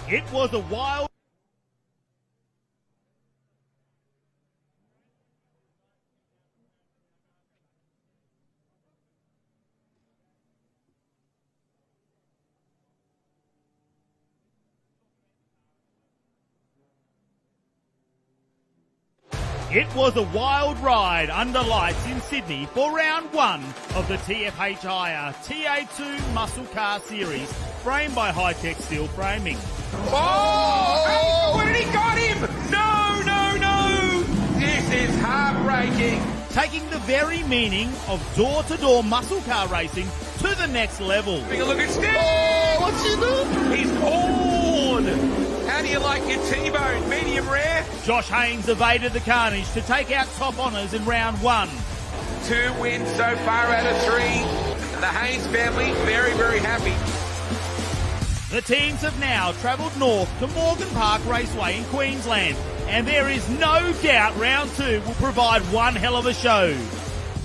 It was a wild... It was a wild ride under lights in Sydney for round one of the TFH Hire TA2 Muscle Car Series, framed by Hi-Tec Steel Framing. Oh! Where did he got him? No, no, no! This is heartbreaking. Taking the very meaning of door-to-door muscle car racing to the next level. Take a look at Steve. Oh, what's he doing? He's gone. How do you like your T-bone? Medium rare? Josh Haynes evaded the carnage to take out top honours in round one. 2 wins so far out of 3. And the Haynes family very, very happy. The teams have now travelled north to Morgan Park Raceway in Queensland, and there is no doubt round 2 will provide one hell of a show.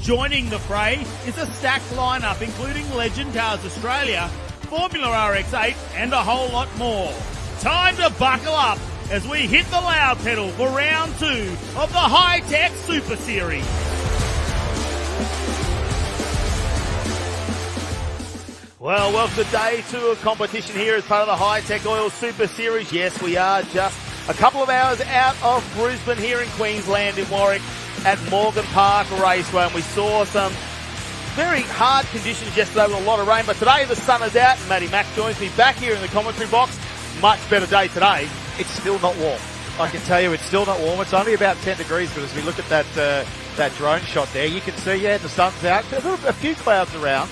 Joining the fray is a stacked lineup including Legend Cars Australia, Formula RX8 and a whole lot more. Time to buckle up as we hit the loud pedal for round 2 of the Hi-Tec Super Series. Well, welcome to day 2 of competition here as part of the Hi-Tec Oil Super Series. Yes, we are just a couple of hours out of Brisbane here in Queensland in Warwick at Morgan Park Raceway, and we saw some very hard conditions yesterday with a lot of rain, but today the sun is out and Matty Mack joins me back here in the commentary box. Much better day today. It's still not warm. I can tell you it's still not warm. It's only about 10 degrees, but as we look at that drone shot there, you can see, the sun's out. A few clouds around.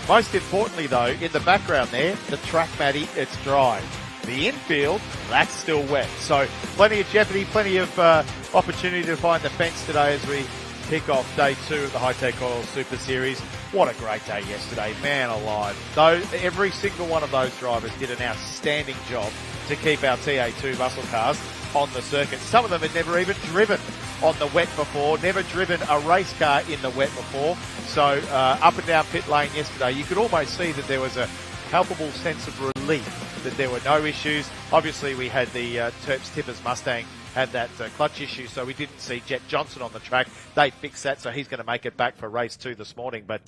Most importantly, though, in the background there, the track, Matty, it's dry. The infield, that's still wet. So plenty of jeopardy, plenty of opportunity to find the fence today as we kick off day 2 of the Hi-Tec Oil Super Series. What a great day yesterday, man alive. Though every single one of those drivers did an outstanding job to keep our TA2 muscle cars on the circuit. Some of them had never even driven on the wet before, never driven a race car in the wet before. So up and down pit lane yesterday, you could almost see that there was a palpable sense of relief that there were no issues. Obviously, we had the Terps Tippers Mustang had that clutch issue, so we didn't see Jet Johnson on the track. They fixed that, so he's going to make it back for race 2 this morning. But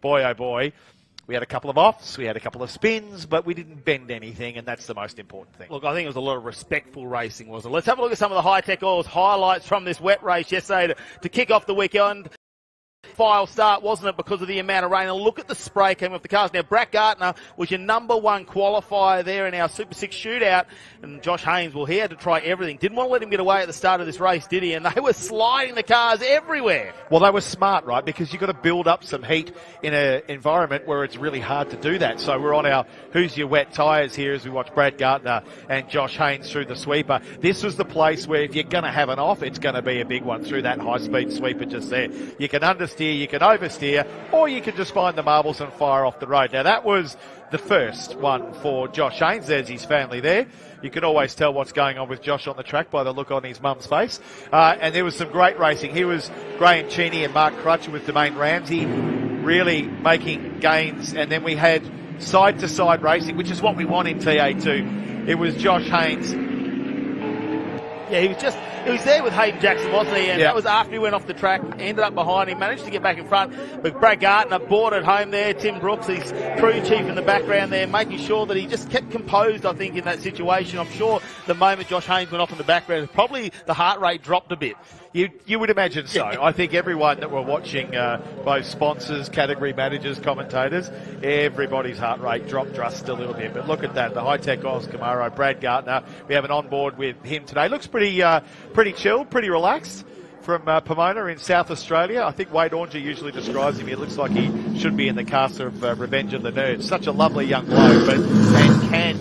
boy, oh boy, we had a couple of offs, we had a couple of spins, but we didn't bend anything, and that's the most important thing. Look, I think it was a lot of respectful racing, wasn't it? Let's have a look at some of the Hi-Tec Oil's highlights from this wet race yesterday to kick off the weekend. File start, wasn't it, because of the amount of rain? And look at the spray came off the cars. Now, Brad Gardner was your number 1 qualifier there in our Super 6 shootout, and Josh Haynes, well, he had to try everything. Didn't want to let him get away at the start of this race, did he? And they were sliding the cars everywhere. Well, they were smart, right, because you've got to build up some heat in an environment where it's really hard to do that. So we're on our Who's Your Wet tyres here as we watch Brad Gardner and Josh Haynes through the sweeper. This was the place where if you're going to have an off, it's going to be a big one through that high-speed sweeper just there. You can understeer, you can oversteer, or you can just find the marbles and fire off the road. Now, that was the first one for Josh Haynes. There's his family there. You can always tell what's going on with Josh on the track by the look on his mum's face. And there was some great racing. Here was Graham Cheney and Mark Crutcher with Domain Ramsey really making gains. And then we had side-to-side racing, which is what we want in TA2. It was Josh Haynes. Yeah, he was there with Hayden Jackson, wasn't he? And that was after he went off the track, ended up behind him, managed to get back in front. But Brad Gardner boarded home there. Tim Brooks, his crew chief in the background there, making sure that he just kept composed, I think, in that situation. I'm sure the moment Josh Haynes went off in the background, probably the heart rate dropped a bit. You would imagine so. I think everyone that were watching, both sponsors, category managers, commentators, everybody's heart rate dropped just a little bit. But look at that, the Hi-Tec Oils Camaro, Brad Gardner. We have an onboard with him today. Looks pretty chilled, pretty relaxed from Pomona in South Australia. I think Wade Ornger usually describes him. It looks like he should be in the cast of Revenge of the Nerds. Such a lovely young bloke, and can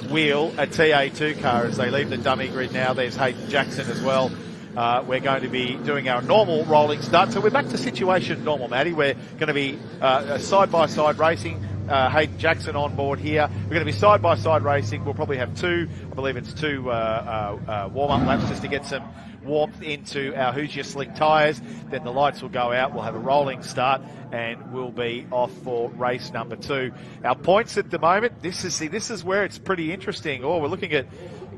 wheel a TA2 car as they leave the dummy grid now. There's Hayden Jackson as well. We're going to be doing our normal rolling start. So we're back to situation normal, Matty. We're going to be side-by-side racing. Hayden Jackson on board here. We're going to be side-by-side racing. We'll probably have two warm-up laps just to get some warmth into our Hoosier Slick tyres. Then the lights will go out. We'll have a rolling start and we'll be off for race number 2. Our points at the moment, this is where it's pretty interesting. We're looking at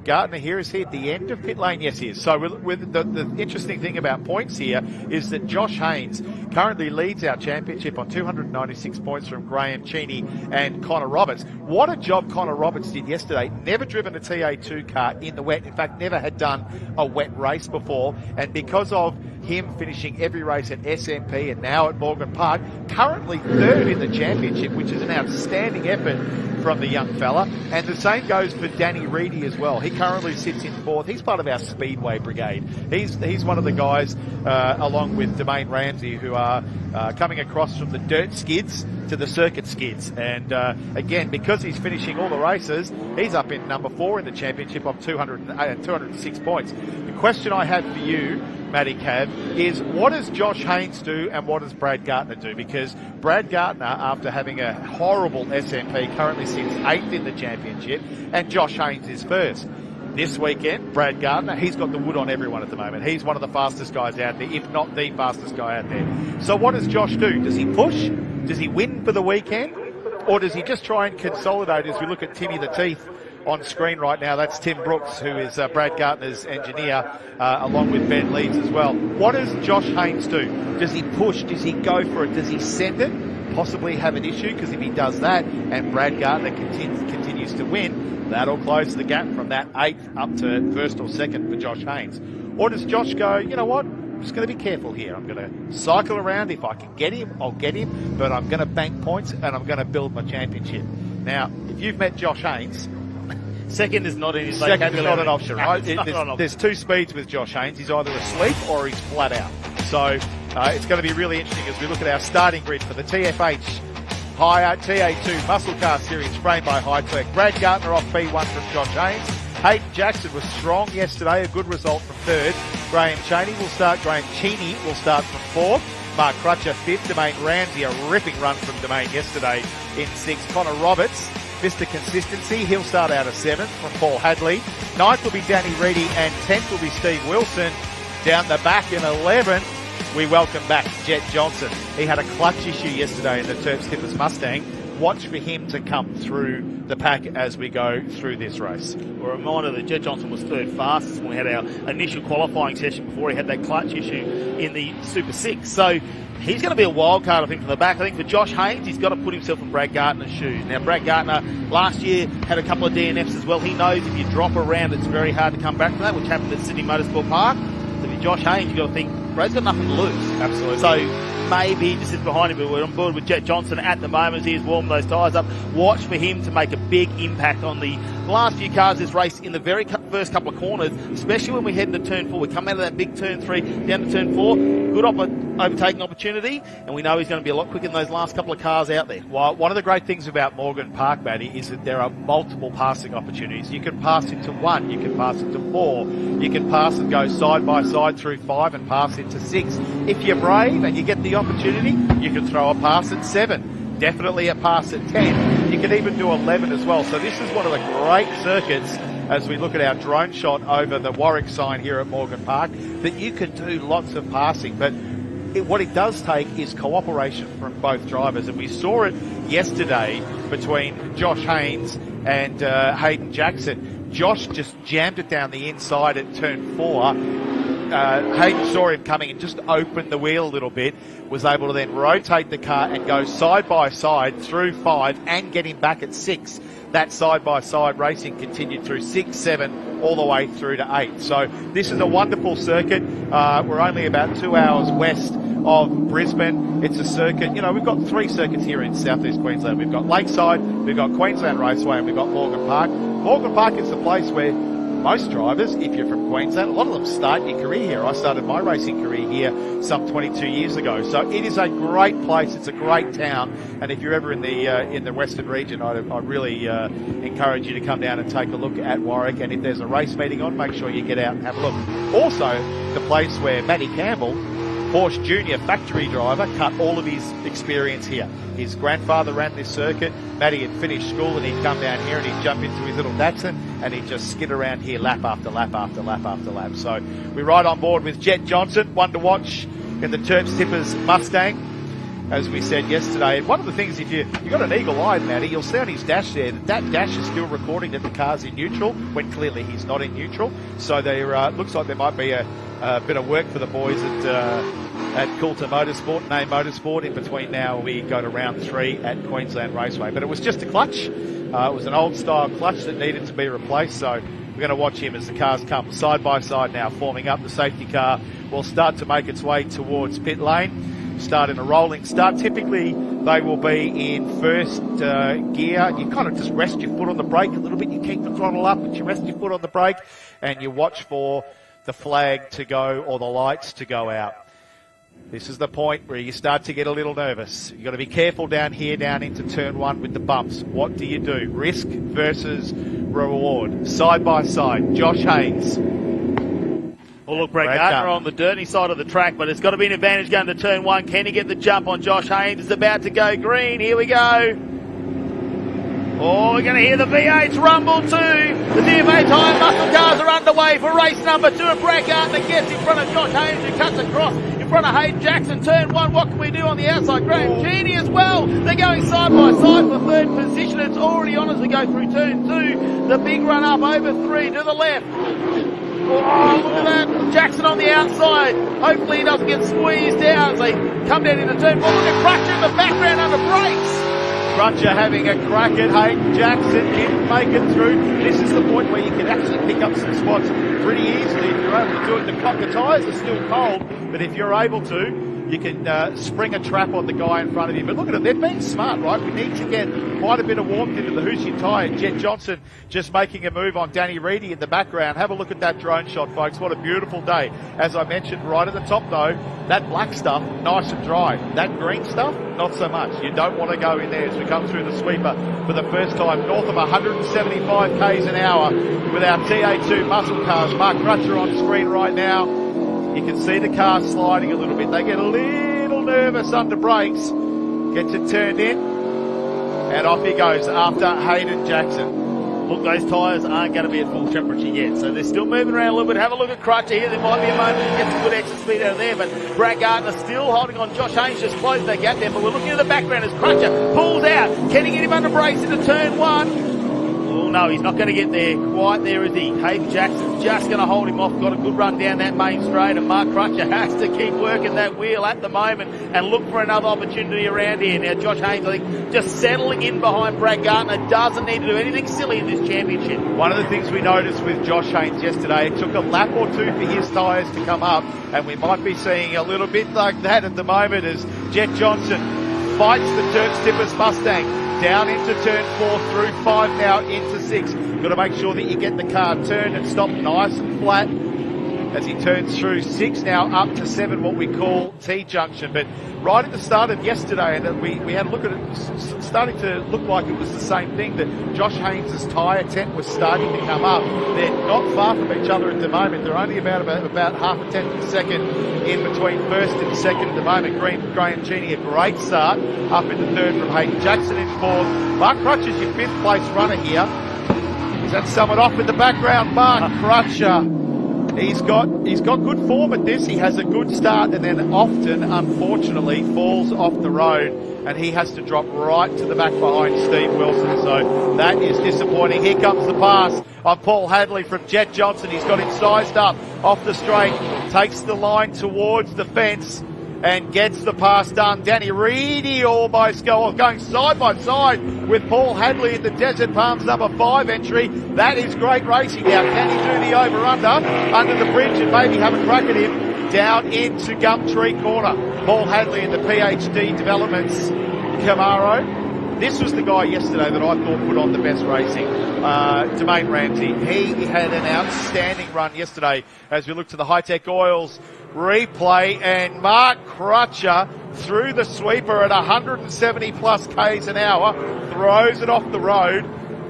Gardner here. Is he at the end of pit lane? Yes, he is. So the interesting thing about points here is that Josh Haynes currently leads our championship on 296 points from Graham Cheney and Connor Roberts. What a job Connor Roberts did yesterday. Never driven a TA2 car in the wet. In fact, never had done a wet race before. And because of him finishing every race at SMP and now at Morgan Park, currently 3rd in the championship, which is an outstanding effort from the young fella. And the same goes for Danny Reedy as well. He currently sits in 4th. He's part of our Speedway brigade. He's one of the guys, along with Domain Ramsey, who are coming across from the dirt skids to the circuit skids. And again, because he's finishing all the races, he's up in number 4 in the championship on 206 points. The question I have for you, Matty Cav, is what does Josh Haynes do and what does Brad Gardner do? Because Brad Gardner, after having a horrible SMP, currently sits 8th in the championship and Josh Haynes is 1st. This weekend, Brad Gardner, he's got the wood on everyone at the moment. He's one of the fastest guys out there, if not the fastest guy out there. So what does Josh do? Does he push? Does he win for the weekend? Or does he just try and consolidate? As we look at Timmy the Teeth on screen right now, that's Tim Brooks, who is Brad Gardner's engineer, along with Ben Leeds as well. What does Josh Haynes do? Does he push? Does he go for it? Does he send it? Possibly have an issue, because if he does that and Brad Gardner continues to win, that'll close the gap from that 8th up to 1st or 2nd for Josh Haynes. Or does Josh go, you know what, I'm just going to be careful here. I'm going to cycle around. If I can get him, I'll get him, but I'm going to bank points and I'm going to build my championship. Now, if you've met Josh Haynes, second is not in his second is not an option, right? No, There's 2 speeds with Josh Haynes. He's either asleep or he's flat out. So it's going to be really interesting as we look at our starting grid for the TFH TA2 Muscle Car Series framed by Hi-Tec. Brad Gardner off B1 from Josh Haynes. Hayden Jackson was strong yesterday, a good result from 3rd. Graham Cheney will start from 4th. Mark Crutcher 5th. Domain Ramsey, a ripping run from Domain yesterday in 6th. Connor Roberts, Mr. Consistency, he'll start out of 7th from Paul Hadley. 9th will be Danny Reedy and 10th will be Steve Wilson. Down the back in 11th, we welcome back Jet Johnson. He had a clutch issue yesterday in the Terp Skippers Mustang. Watch for him to come through the pack as we go through this race. A reminder that Jet Johnson was 3rd fastest when we had our initial qualifying session before he had that clutch issue in the Super 6. So he's going to be a wild card, I think, from the back. I think for Josh Haynes, he's got to put himself in Brad Gardner's shoes. Now, Brad Gardner last year had a couple of DNFs as well. He knows if you drop around, it's very hard to come back from that, which happened at Sydney Motorsport Park. So if you're Josh Haynes, you've got to think, Brad's got nothing to lose. Absolutely. So maybe he just sits behind him, but we're on board with Jet Johnson at the moment as he's warming those tyres up. Watch for him to make a big impact on the last few cars this race in the very first couple of corners, especially when we head into turn 4. We come out of that big turn 3 down to turn 4. Good overtaking opportunity, and we know he's going to be a lot quicker than those last couple of cars out there. Well, one of the great things about Morgan Park, Matty, is that there are multiple passing opportunities. You can pass into 1, you can pass into 4, you can pass and go side by side through 5 and pass into 6. If you're brave and you get the opportunity, you can throw a pass at 7. Definitely a pass at 10. You can even do 11 as well. So this is one of the great circuits as we look at our drone shot over the Warwick sign here at Morgan Park, that you can do lots of passing. But what it does take is cooperation from both drivers. And we saw it yesterday between Josh Haynes and Hayden Jackson. Josh just jammed it down the inside at turn 4. Hayden saw him coming and just opened the wheel a little bit, was able to then rotate the car and go side by side through 5 and get him back at 6. That side-by-side racing continued through 6, 7, all the way through to 8. So this is a wonderful circuit. We're only about 2 hours west of Brisbane. It's a circuit, we've got 3 circuits here in southeast Queensland. We've got Lakeside, we've got Queensland Raceway, and we've got Morgan Park. Morgan Park is the place where most drivers, if you're from Queensland, a lot of them start your career here. I started my racing career here some 22 years ago. So it is a great place. It's a great town. And if you're ever in the western region, I really encourage you to come down and take a look at Warwick. And if there's a race meeting on, make sure you get out and have a look. Also, the place where Matty Campbell Porsche Junior factory driver, cut all of his experience here. His grandfather ran this circuit. Matty had finished school and he'd come down here and he'd jump into his little Datsun and he'd just skid around here lap after lap after lap after lap. So we ride on board with Jet Johnson, one to watch in the Terps Tippers Mustang, as we said yesterday. And one of the things, if you've got an eagle eye, Matty, you'll see on his dash there that dash is still recording that the car's in neutral when clearly he's not in neutral. So there looks like there might be a bit of work for the boys at Coulter Motorsport, Name Motorsport, in between now we go to round 3 at Queensland Raceway. But it was just a clutch. It was an old style clutch that needed to be replaced. So we're going to watch him as the cars come side by side now, forming up. The safety car will start to make its way towards pit lane. Start in a rolling start. Typically, they will be in first gear. You kind of just rest your foot on the brake a little bit. You keep the throttle up, but you rest your foot on the brake, and you watch for the flag to go or the lights to go out. This is the point where you start to get a little nervous. You've got to be careful down here, down into turn 1 with the bumps. What do you do? Risk versus reward. Side by side. Josh Haynes. Well, look, Brett Gardner on the dirty side of the track, but it's got to be an advantage going to turn 1. Can he get the jump on Josh Haynes? It's about to go green. Here we go. Oh, we're going to hear the V8s rumble too. The DFA tyre muscle cars are underway for race number 2. And Brett Gardner gets in front of Josh Haynes, who cuts across in front of Hayden Jackson. Turn 1, what can we do on the outside? Graham Genie as well. They're going side by side for 3rd position. It's already on as we go through turn 2. The big run up over 3 to the left. Oh, look at that. Jackson on the outside. Hopefully he doesn't get squeezed out as they come down into turn 4. Look at Crutcher in the background under brakes. Crutcher having a crack at Hayden Jackson, didn't make it through. This is the point where you can actually pick up some spots pretty easily if you're able to do it. The tyres are still cold, but if you're able to, you can spring a trap on the guy in front of you. But look at it, they're being smart, right? We need to get quite a bit of warmth into the Hoosier tyre. Jet Johnson just making a move on Danny Reedy in the background. Have a look at that drone shot, folks. What a beautiful day. As I mentioned, right at the top, though, that black stuff, nice and dry. That green stuff, not so much. You don't want to go in there as we come through the sweeper for the first time. North of 175 k's an hour with our TA2 muscle cars. Mark Crutcher on screen right now. You can see the car sliding a little bit. They get a little nervous under brakes. Gets it turned in. And off he goes after Hayden Jackson. Look, those tyres aren't going to be at full temperature yet, so they're still moving around a little bit. Have a look at Crutcher here. There might be a moment to get some good extra speed out of there, but Brad Gardner still holding on. Josh Haynes just closed that gap there, but we're looking at the background as Crutcher pulls out. Can he get him under brakes into turn 1? Oh, no, he's not going to get there quite there, is he? Hayden Jackson's just going to hold him off. Got a good run down that main straight, and Mark Crutcher has to keep working that wheel at the moment and look for another opportunity around here. Now, Josh Haynes, I think, just settling in behind Brad Gardner, doesn't need to do anything silly in this championship. One of the things we noticed with Josh Haynes yesterday, it took a lap or 2 for his tyres to come up, and we might be seeing a little bit like that at the moment as Jet Johnson fights the Terps Tippers Mustang. Down into turn 4, through 5 now, into 6. Got to make sure that you get the car turned and stopped nice and flat as he turns through 6 now, up to 7, what we call T-junction. But right at the start of yesterday, and we had a look at it, starting to look like it was the same thing, that Josh Haynes' tyre tent was starting to come up. They're not far from each other at the moment. They're only about half a tenth of a second in between first and second at the moment. Graham Genie, a great start, up into third from Hayden Jackson in 4th. Mark Crutcher's your 5th place runner here. Is that someone off in the background? Mark Crutcher. He's got good form at this. He has a good start and then often, unfortunately, falls off the road and he has to drop right to the back behind Steve Wilson. So that is disappointing. Here comes the pass on Paul Hadley from Jet Johnson. He's got him sized up off the straight, takes the line towards the fence and gets the pass done. Danny Reedy almost going side by side with Paul Hadley in the Desert Palms number 5 entry. That is great racing now. Can he do the over-under under the bridge and maybe have a crack at him down into Gumtree Corner? Paul Hadley in the PhD Developments Camaro. This was the guy yesterday that I thought put on the best racing. Domain Ramsey. He had an outstanding run yesterday as we look to the Hi-Tec Oils replay, and Mark Crutcher through the sweeper at 170 plus k's an hour, throws it off the road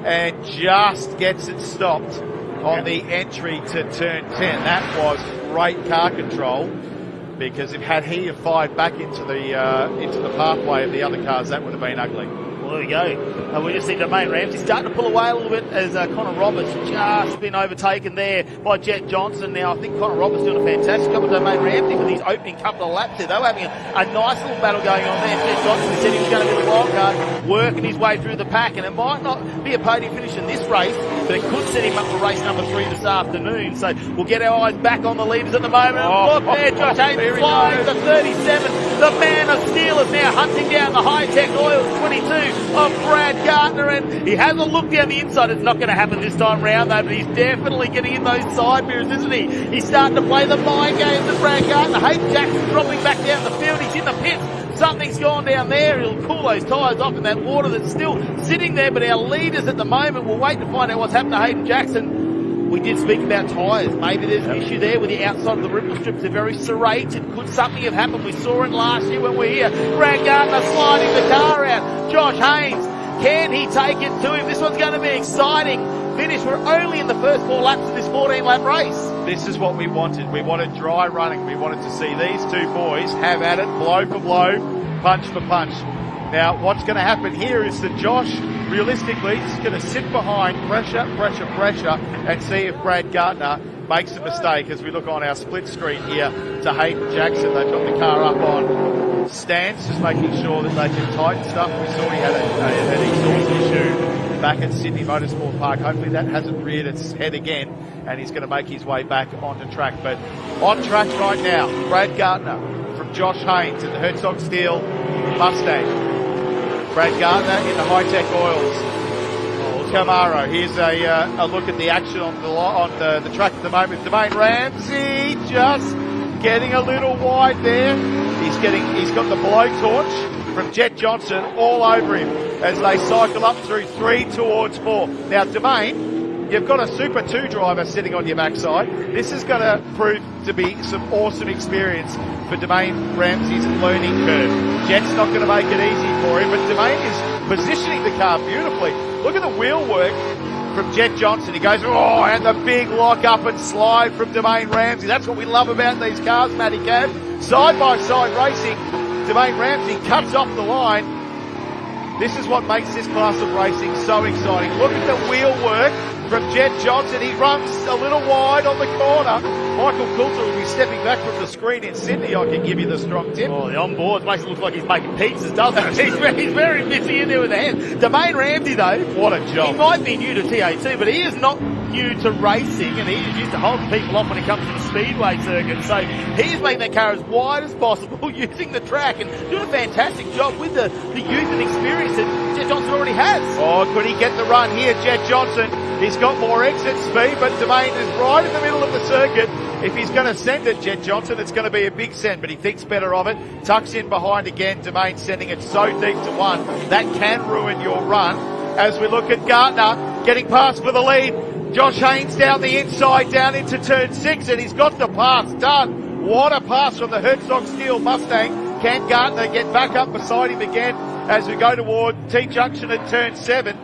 and just gets it stopped on the entry to turn 10. That was great car control because had he fired back into the pathway of the other cars, that would have been ugly. Well, there we go. We just see Domain Ramsey starting to pull away a little bit as Connor Roberts just been overtaken there by Jet Johnson. Now, I think Connor Roberts doing a fantastic job with Domain Ramsey for these opening couple of laps there. They were having a nice little battle going on there. Jet Johnson said he was going to be the wild card, working his way through the pack, and it might not be a podium finish in this race, but it could set him up for race number 3 this afternoon. So we'll get our eyes back on the leaders at the moment. Look there, Josh Haynes flying to 37. The man of steel is now hunting down the Hi-Tec Oils 22 of Brad Gardner, and he has a look down the inside. It's not going to happen this time round though, but he's definitely getting in those side mirrors, isn't he? He's starting to play the mind games of Brad Gardner. Hayden Jackson dropping back down the field. He's in the pits. Something's gone down there. He'll cool those tyres off in that water that's still sitting there, but our leaders at the moment, we'll wait to find out what's happened to Hayden Jackson. We did speak about tyres. Maybe there's an issue there with the outside of the ripple strips. They're very serrated. Could something have happened? We saw it last year when we were here. Brad Gardner sliding the car out. Josh Haynes, can he take it to him? This one's going to be exciting. Finish. We're only in the first 4 laps of this 14-lap race. This is what we wanted. We wanted dry running. We wanted to see these two boys have at it, blow for blow, punch for punch. Now, what's going to happen here is that Josh, realistically, is going to sit behind, pressure, and see if Brad Gardner makes a mistake as we look on our split screen here to Hayden Jackson. They've got the car up on stands, just making sure that they can tighten stuff. We saw he had an exhaust issue back at Sydney Motorsport Park. Hopefully that hasn't reared its head again, and he's going to make his way back onto track. But on track right now, Brad Gardner from Josh Haynes in the Herzog Steel Mustang. Brad Gardner in the Hi-Tec Oils Camaro. Here's a look at the action on the track at the moment. Domain Ramsey just getting a little wide there. He's got the blowtorch from Jet Johnson all over him as they cycle up through 3 towards 4. Now, Domain, you've got a Super 2 driver sitting on your backside. This is going to prove to be some awesome experience for Domain Ramsey's learning curve. Jet's not going to make it easy for him, but Domain is positioning the car beautifully. Look at the wheel work from Jet Johnson. He goes, oh, and the big lock up and slide from Domain Ramsey. That's what we love about these cars, Matty Cab. Side-by-side racing. Domain Ramsey cuts off the line. This is what makes this class of racing so exciting. Look at the wheel work from Jet Johnson. He runs a little wide on the corner. Michael Coulter will be stepping back from the screen in Sydney. I can give you the strong tip. Oh, the onboard makes it look like he's making pizzas, doesn't it? He's very busy in there with the hands. Domain Ramsey, though, what a job. He might be new to TAT, but he is not new to racing, and he is used to holding people off when it comes to the speedway circuit. So he's making that car as wide as possible, using the track and doing a fantastic job with the youth and experience that Jet Johnson already has. Oh, could he get the run here, Jet Johnson? He's got more exit speed, but Domain is right in the middle of the circuit. If he's going to send it, Jet Johnson, it's going to be a big send, but he thinks better of it. Tucks in behind again. Domain sending it so deep to 1. That can ruin your run. As we look at Gardner getting past for the lead. Josh Haynes down the inside, down into turn 6, and he's got the pass done. What a pass from the Herzog Steel Mustang. Can Gardner get back up beside him again as we go toward T-junction at turn 7?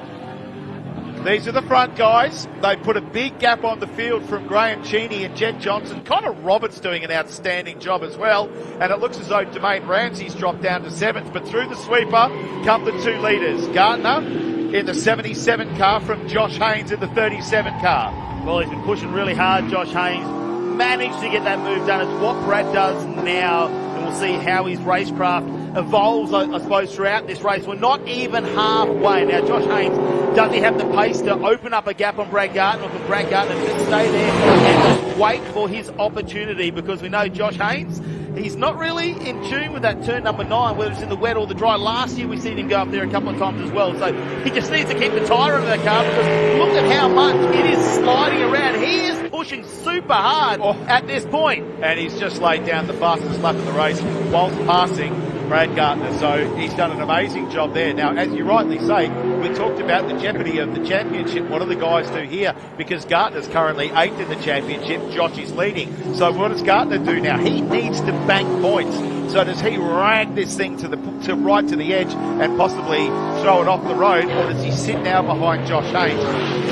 These are the front guys. They put a big gap on the field from Graham Cheney and Jet Johnson. Connor Roberts doing an outstanding job as well. And it looks as though Domain Ramsey's dropped down to 7th. But through the sweeper come the 2 leaders. Gardner in the 77 car from Josh Haynes in the 37 car. Well, he's been pushing really hard, Josh Haynes. Managed to get that move done. It's what Brad does now. And we'll see how his racecraft evolves, I suppose, throughout this race. We're not even halfway. Now, Josh Haynes, does he have the pace to open up a gap on Brad Gardner, or can Brad Gardner just stay there and just wait for his opportunity? Because we know Josh Haynes, he's not really in tune with that turn number 9, whether it's in the wet or the dry. Last year we've seen him go up there a couple of times as well. So he just needs to keep the tyre under the car, because look at how much it is sliding around. He is pushing super hard at this point. And he's just laid down the fastest lap of the race whilst passing Brad Gardner. So he's done an amazing job there. Now, as you rightly say, we talked about the jeopardy of the championship. What do the guys do here? Because Gardner's currently 8th in the championship. Josh is leading. So what does Gardner do now? He needs to bank points So does he rag this thing right to the edge and possibly throw it off the road, or does he sit now behind Josh Haynes,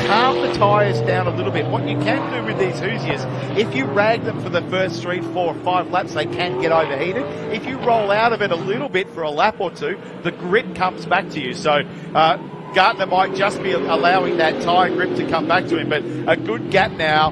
calm the tyres down a little bit? What you can do with these Hoosiers, if you rag them for the first 3, 4, 5 laps, they can get overheated. If you roll out of it a little bit for a lap or two, the grit comes back to you. So Gardner might just be allowing that tyre grip to come back to him, but a good gap now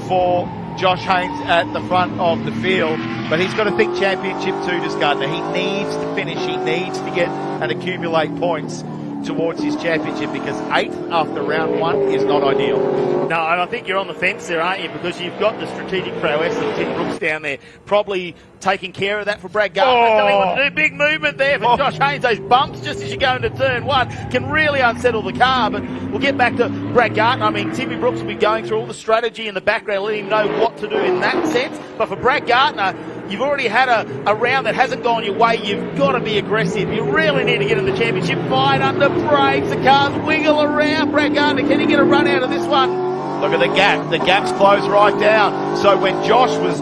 for Josh Haynes at the front of the field. But he's got to think championship too, does Gardner. He needs to finish. He needs to get and accumulate points towards his championship, because 8th after round 1 is not ideal. No, and I think you're on the fence there, aren't you? Because you've got the strategic prowess of Tim Brooks down there, probably taking care of that for Brad Gardner. Big movement there for Josh Haynes. Those bumps just as you go into turn 1 can really unsettle the car. But we'll get back to Brad Gardner. I mean, Timmy Brooks will be going through all the strategy in the background, letting him know what to do in that sense. But for Brad Gardner, you've already had a round that hasn't gone your way. You've got to be aggressive. You really need to get in the championship fight under brakes. The cars wiggle around. Brad Gardner, can he get a run out of this one? Look at the gap. The gap's closed right down. So when Josh was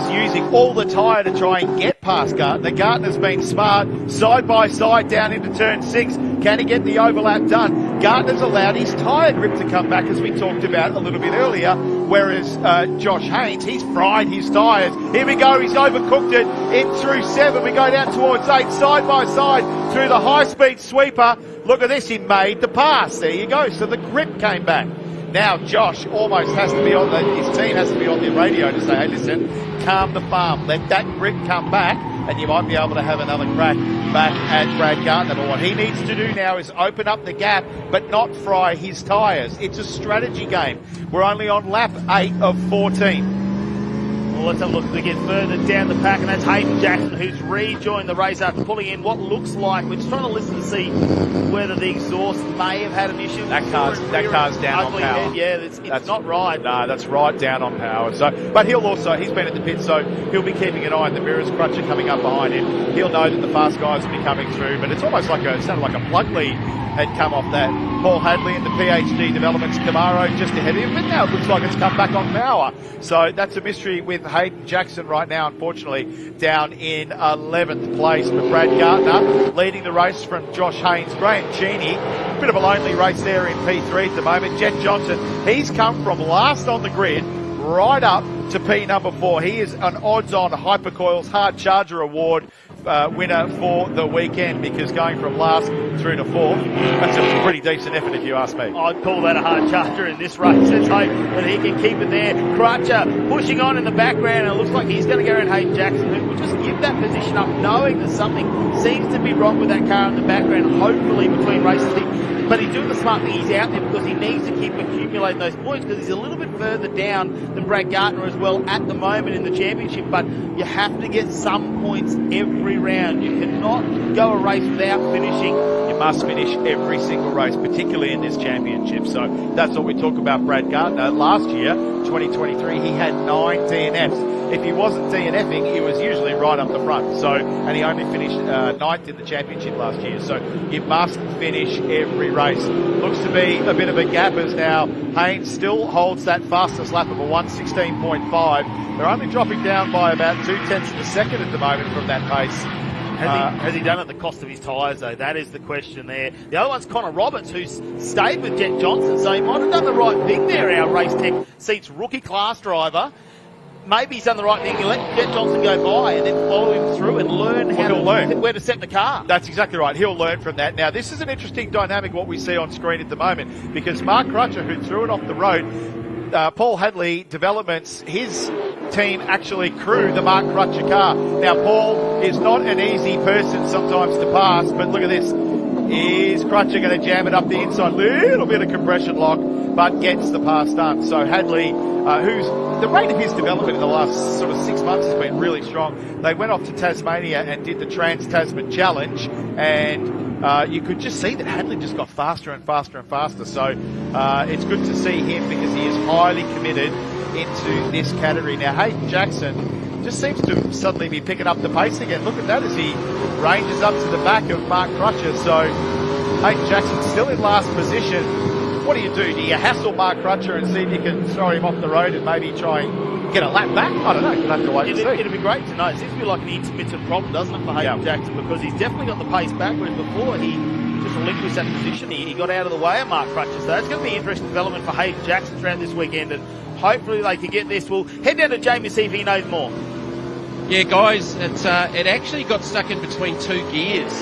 using all the tyre to try and get past Gardner, Gardner's been smart, side by side down into turn 6. Can he get the overlap done? Gardner's allowed his tyre grip to come back, as we talked about a little bit earlier, whereas Josh Haynes, he's fried his tyres. Here we go, he's overcooked it in through 7. We go down towards 8, side by side through the high-speed sweeper. Look at this, he made the pass. There you go, so the grip came back. Now Josh almost has to be his team has to be on the radio to say, hey, listen, calm the farm, let that grip come back, and you might be able to have another crack back at Brad Gardner. But what he needs to do now is open up the gap, but not fry his tyres. It's a strategy game. We're only on lap 8 of 14. Well, let's have a look to get further down the pack, and that's Hayden Jackson, who's rejoined the race after pulling in what looks like, we're just trying to listen to see whether the exhaust may have had an issue. That car's down on power. Head. Yeah, it's not right. No, that's right down on power. So, but he's been at the pit, so he'll be keeping an eye on the mirrors. Crutcher coming up behind him. He'll know that the fast guys will be coming through, but it's almost like it sounded like a plug lead had come off that. Paul Hadley in the PhD Developments Camaro just ahead of him, but now it looks like it's come back on power. So that's a mystery with Hayden Jackson right now, unfortunately, down in 11th place. But Brad Gardner leading the race from Josh Haynes. Graham Cheney, a bit of a lonely race there in P3 at the moment. Jet Johnson, he's come from last on the grid right up to P number 4. He is an odds-on Hypercoils Hard Charger Award winner for the weekend, because going from last through to 4th, that's a pretty decent effort if you ask me. I'd call that a hard charger in this race. Let's hope that he can keep it there. Crutcher pushing on in the background, and it looks like he's going to go around Hayden Jackson, who will just give that position up, knowing that something seems to be wrong with that car in the background, hopefully between races. But he's doing the smart thing. He's out there because he needs to keep accumulating those points, because he's a little bit further down than Brad Gardner as well at the moment in the championship. But you have to get some points every round. You cannot go a race without finishing. You must finish every single race, particularly in this championship. So that's what we talk about Brad Gardner. Last year, 2023, he had 9 DNFs. If he wasn't DNFing, he was usually right up the front. So, and he only finished 9th in the championship last year. So you must finish every race. Looks to be a bit of a gap, as now Haynes still holds that fastest lap of a 1:16.5. They're only dropping down by about 0.2 of a second at the moment from that pace. Has he done it at the cost of his tyres, though? That is the question there. The other one's Connor Roberts, who's stayed with Jet Johnson, so he might have done the right thing there, our Racetec Seats rookie class driver. Maybe he's done the right thing. You let Jet Johnson go by and then follow him through and learn where to set the car. That's exactly right. He'll learn from that. Now, this is an interesting dynamic, what we see on screen at the moment, because Mark Crutcher, who threw it off the road, Paul Hadley Developments, his team actually crew the Mark Crutcher car. Now, Paul is not an easy person sometimes to pass, but look at this. Is Crutcher going to jam it up the inside? Little bit of compression lock, but gets the pass done. So Hadley, who's the rate of his development in the last sort of 6 months has been really strong. They went off to Tasmania and did the Trans-Tasman Challenge, and you could just see that Hadley just got faster and faster and faster. So it's good to see him, because he is highly committed into this category. Now, Hayden Jackson just seems to suddenly be picking up the pace again. Look at that as he ranges up to the back of Mark Crutcher. So Hayden Jackson still in last position. What do? Do you hassle Mark Crutcher and see if you can throw him off the road and maybe try and get a lap back. I don't know. We'll have to wait and see. It'd be great to know. It seems to be like an intermittent problem, doesn't it, for Hayden Jackson, because he's definitely got the pace back, whereas before he just relinquished that position. He got out of the way of Mark Crutcher. So that's going to be an interesting development for Hayden Jackson throughout this weekend, and hopefully they can get this. We'll head down to Jamie to see if he knows more. Yeah, guys, it actually got stuck in between two gears.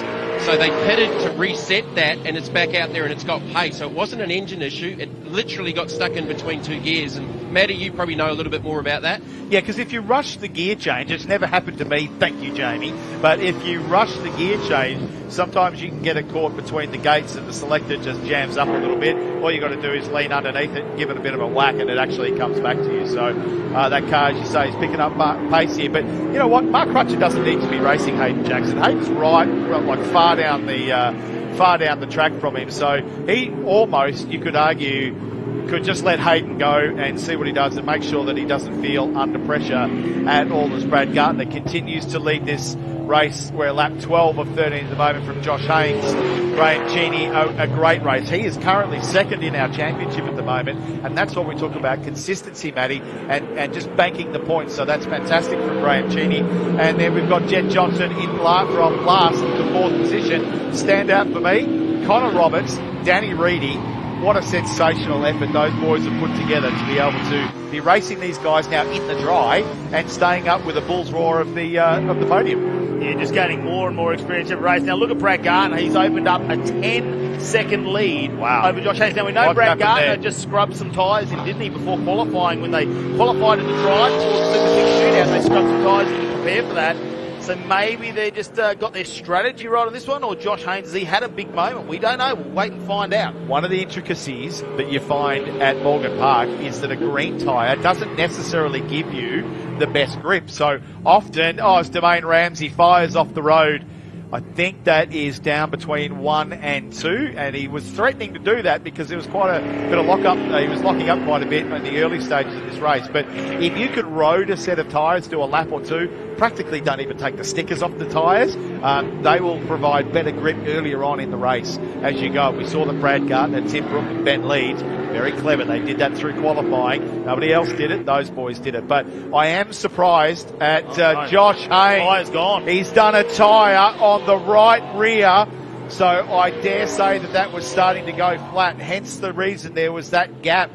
So they pitted to reset that, and it's back out there and it's got pace. So it wasn't an engine issue. It literally got stuck in between two gears. And Matty, you probably know a little bit more about that. Yeah, because if you rush the gear change, it's never happened to me, thank you, Jamie, but if you rush the gear change, sometimes you can get it caught between the gates and the selector just jams up a little bit. All you got to do is lean underneath it, give it a bit of a whack, and it actually comes back to you. So that car, as you say, is picking up pace here. But you know what? Mark Crutcher doesn't need to be racing Hayden Jackson. Hayden's right, like far down the track from him. So he almost, you could argue, could just let Hayden go and see what he does and make sure that he doesn't feel under pressure at all as Brad Gardner continues to lead this race. We're lap 12 of 13 at the moment from Josh Haynes. Graham Cheney, a great race. He is currently second in our championship at the moment, and that's what we talk about, consistency, Matty, and just banking the points. So that's fantastic from Graham Cheney. And then we've got Jet Johnson from last to fourth position. Standout for me, Connor Roberts, Danny Reedy. What a sensational effort those boys have put together to be able to be racing these guys now in the dry and staying up with a bull's roar of the podium. Yeah, just gaining more and more experience every race. Now look at Brad Gardner. He's opened up a 10-second lead over Josh Haynes. Now we know Brad Gardner just scrubbed some tyres in, didn't he, before qualifying? When they qualified at the drive towards the Super 6 shootout, they scrubbed some tyres in to prepare for that. So maybe they just got their strategy right on this one, or Josh Haynes, has he had a big moment? We don't know. We'll wait and find out. One of the intricacies that you find at Morgan Park is that a green tyre doesn't necessarily give you the best grip. So often, as Demain Ramsey fires off the road, I think that is down between 1 and 2, and he was threatening to do that because there was quite a bit of lock-up. He was locking up quite a bit in the early stages of this race. But if you could road a set of tyres, do a lap or two, practically don't even take the stickers off the tyres. They will provide better grip earlier on in the race as you go. We saw that Brad Gardner, Tim Brook and Ben Leeds, very clever. They did that through qualifying. Nobody else did it. Those boys did it. But I am surprised at Josh Haynes. Tyre's gone. He's done a tyre on the right rear. So I dare say that was starting to go flat. Hence the reason there was that gap.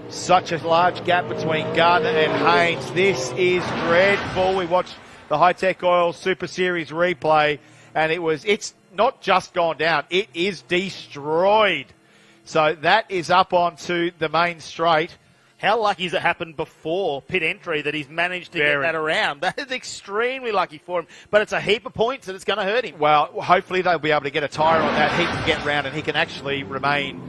Such a large gap between Gardner and Haynes. This is dreadful. We watched the Hi-Tec Oil Super Series replay, and it's not just gone down, it is destroyed. So that is up onto the main straight. How lucky has it happened before pit entry that he's managed to get that around? That is extremely lucky for him. But it's a heap of points and it's going to hurt him. Well, hopefully they'll be able to get a tyre on that. He can get round and he can actually remain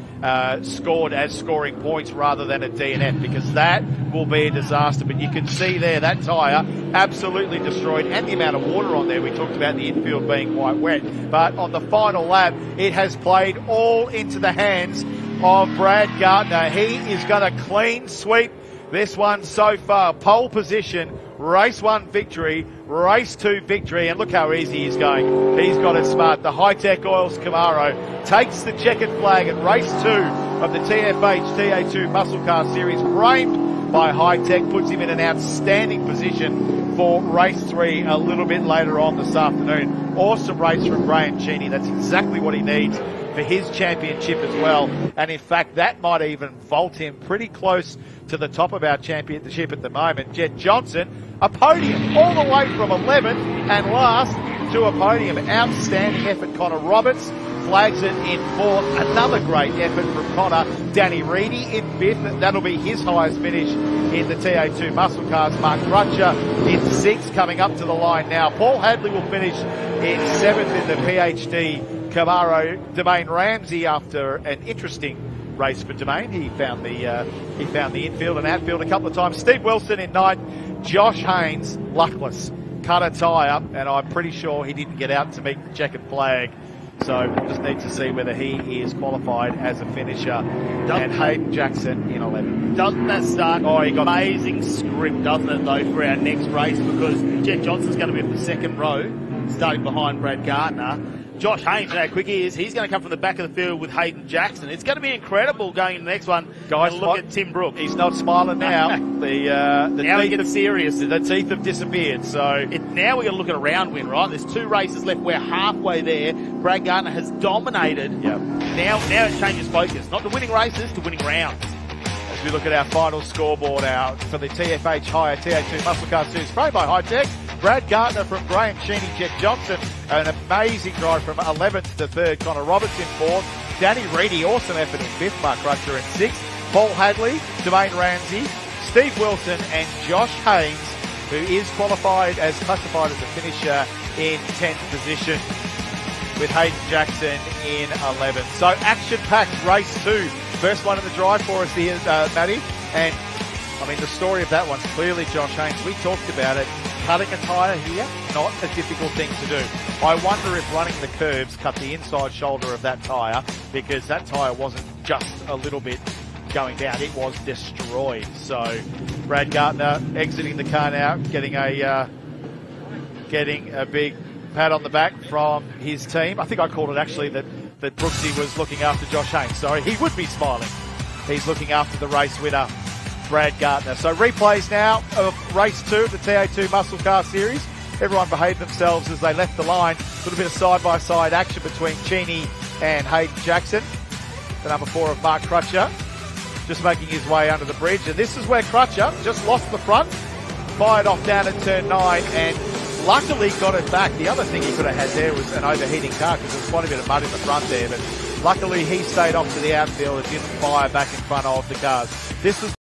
scored as scoring points rather than a DNF, because that will be a disaster. But you can see there that tyre absolutely destroyed, and the amount of water on there. We talked about the infield being quite wet. But on the final lap, it has played all into the hands of Brad Gardner. He is going to clean sweep this one so far. Pole position, race 1 victory, race 2 victory, and look how easy he's going. He's got it smart. The Hi-Tec Oils Camaro takes the checkered flag at race 2 of the TFH TA2 Muscle Car Series, framed by Hi-Tec, puts him in an outstanding position for race 3 a little bit later on this afternoon. Awesome race from Graham Cheney. That's exactly what he needs for his championship as well. And in fact, that might even vault him pretty close to the top of our championship at the moment. Jet Johnson, a podium all the way from 11th and last to a podium. Outstanding effort. Connor Roberts flags it in 4th. Another great effort from Connor. Danny Reedy in 5th. That'll be his highest finish in the TA2 Muscle Cars. Mark Crutcher in 6th, coming up to the line now. Paul Hadley will finish in 7th in the PhD Camaro. Demain Ramsey, after an interesting race for Demain, he found the infield and outfield a couple of times. Steve Wilson in 9th. Josh Haynes, luckless, cut a tyre, and I'm pretty sure he didn't get out to meet the checkered flag. So we'll just need to see whether he is qualified as a finisher. And Hayden Jackson in 11th. Doesn't that start amazing script, doesn't it, though, for our next race? Because Jet Johnson's going to be at the second row, starting behind Brad Gardner. Josh Haynes, you know how quick he is. He's going to come from the back of the field with Hayden Jackson. It's going to be incredible going into the next one. Guys, look at Tim Brook. He's not smiling now. the now he gets serious. The teeth have disappeared. So now we're going to look at a round win, right? There's 2 races left. We're halfway there. Brad Gardner has dominated. Yep. Now it changes focus. Not to winning races, to winning rounds. as we look at our final scoreboard out for the TFH Hire TA2 Muscle Car Series, sprayed by Hi-Tec. Brad Gardner from Graham Sheeny, Jet Johnson, an amazing drive from 11th to 3rd. Connor Roberts in 4th. Danny Reedy, awesome effort in 5th. Mark Crutcher in 6th. Paul Hadley, Jermaine Ramsey, Steve Wilson and Josh Haynes, who is classified as a finisher in 10th position, with Hayden Jackson in 11th. So action-packed race 2. First one in the drive for us here, Matty. And, I mean, the story of that one's clearly Josh Haynes. We talked about it. Cutting a tyre here, not a difficult thing to do. I wonder if running the curbs cut the inside shoulder of that tyre, because that tyre wasn't just a little bit going down, it was destroyed. So Brad Gardner exiting the car now, getting a big pat on the back from his team. I think I called it actually that Brooksy was looking after Josh Haynes. Sorry, he would be smiling. He's looking after the race winner, Brad Gardner. So replays now of race 2 of the TA2 Muscle Car Series. Everyone behaved themselves as they left the line. A little bit of side-by-side action between Cheney and Hayden Jackson. The number 4 of Mark Crutcher just making his way under the bridge. And this is where Crutcher just lost the front, fired off down at turn 9 and luckily got it back. The other thing he could have had there was an overheating car, because there was quite a bit of mud in the front there, but luckily he stayed off to the outfield and didn't fire back in front of the cars. This was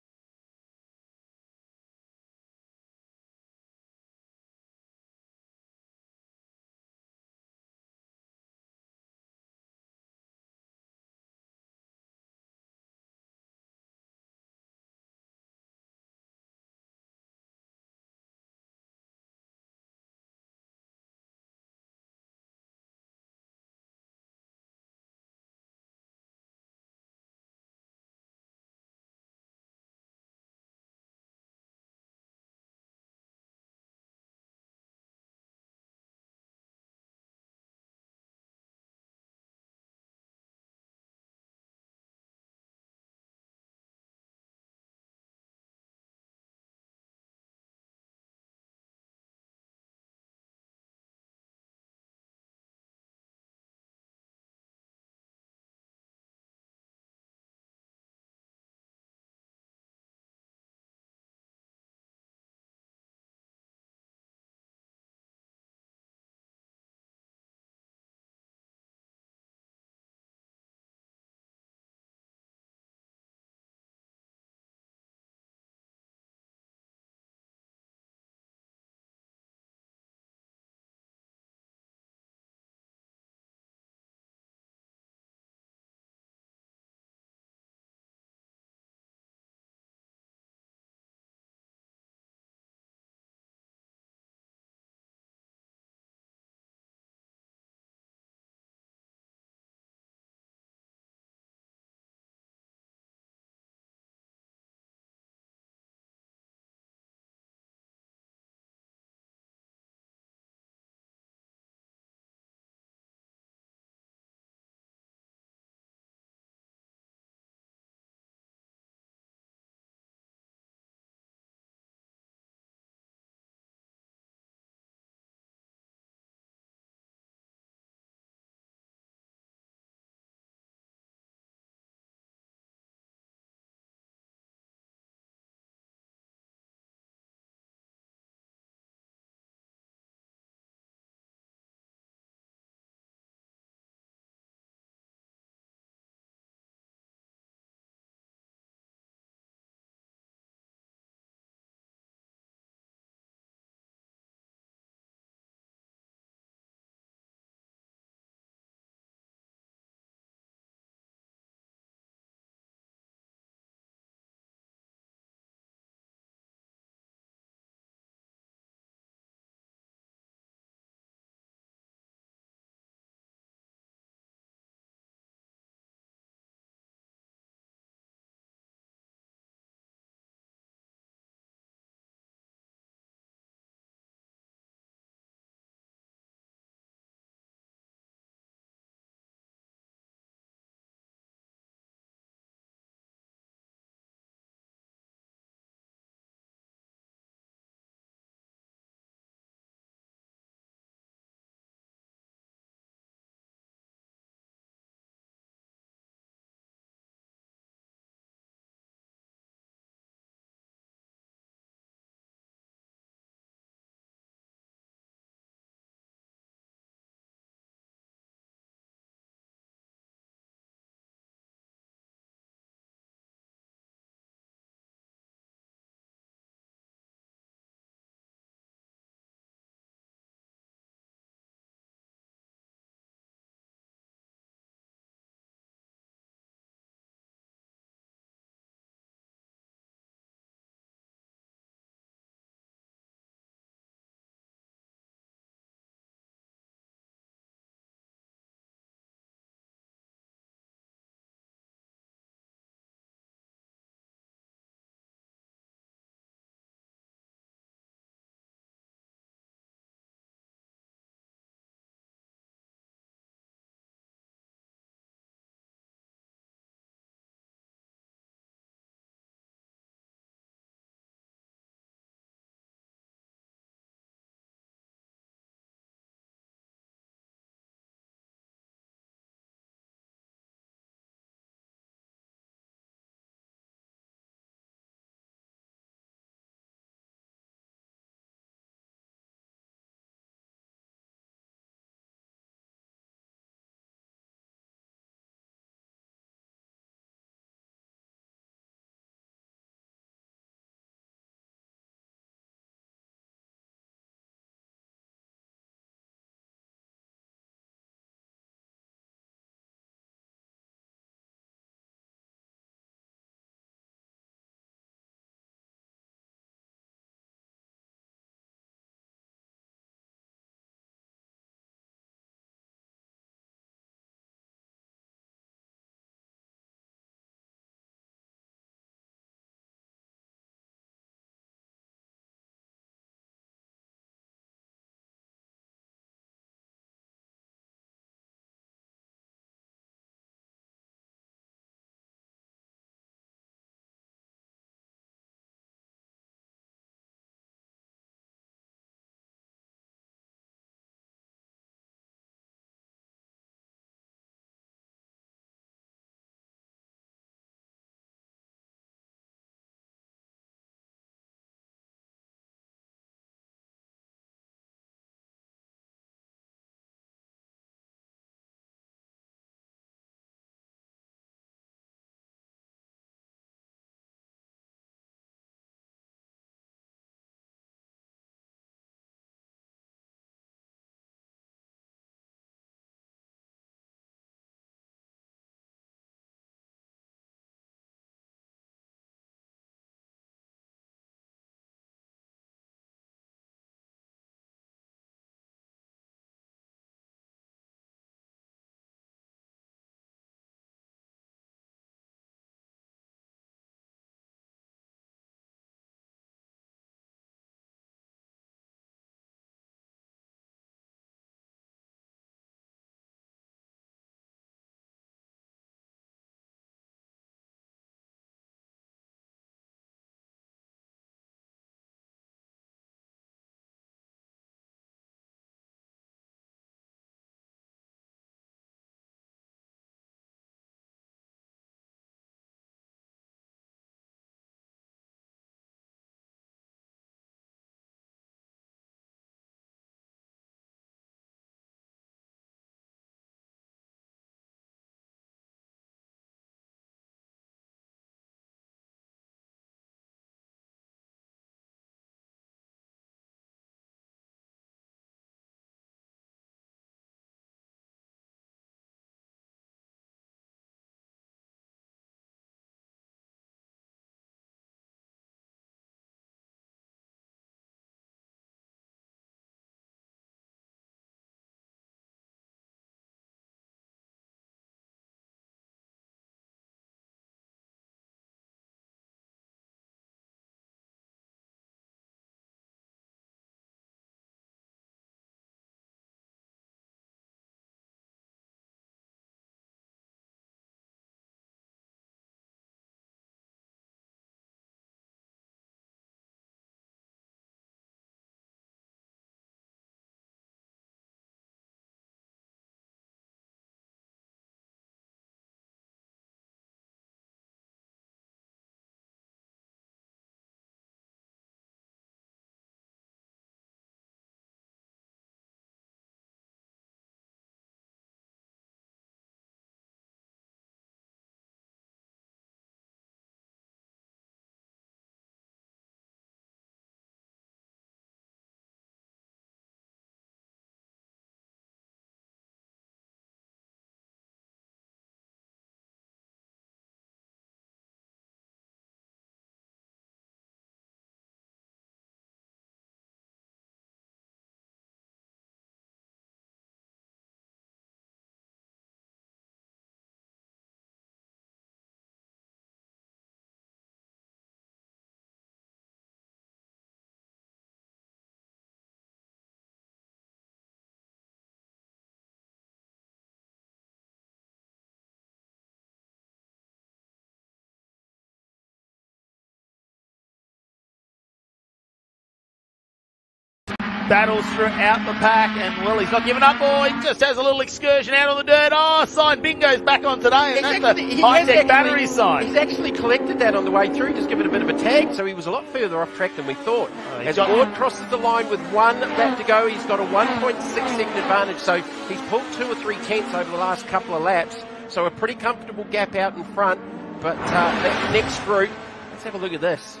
battles throughout the pack, and well, he's not giving up. Oh, he just has a little excursion out on the dirt. Oh, sign bingo's back on today, and that's the Hi-Tec battery sign. He's actually collected that on the way through, just give it a bit of a tag, so he was a lot further off track than we thought. As Ward crosses the line with 1 lap to go, he's got a 1.6 second advantage, so he's pulled 2 or 3 tenths over the last couple of laps, so a pretty comfortable gap out in front. But that next group, let's have a look at this.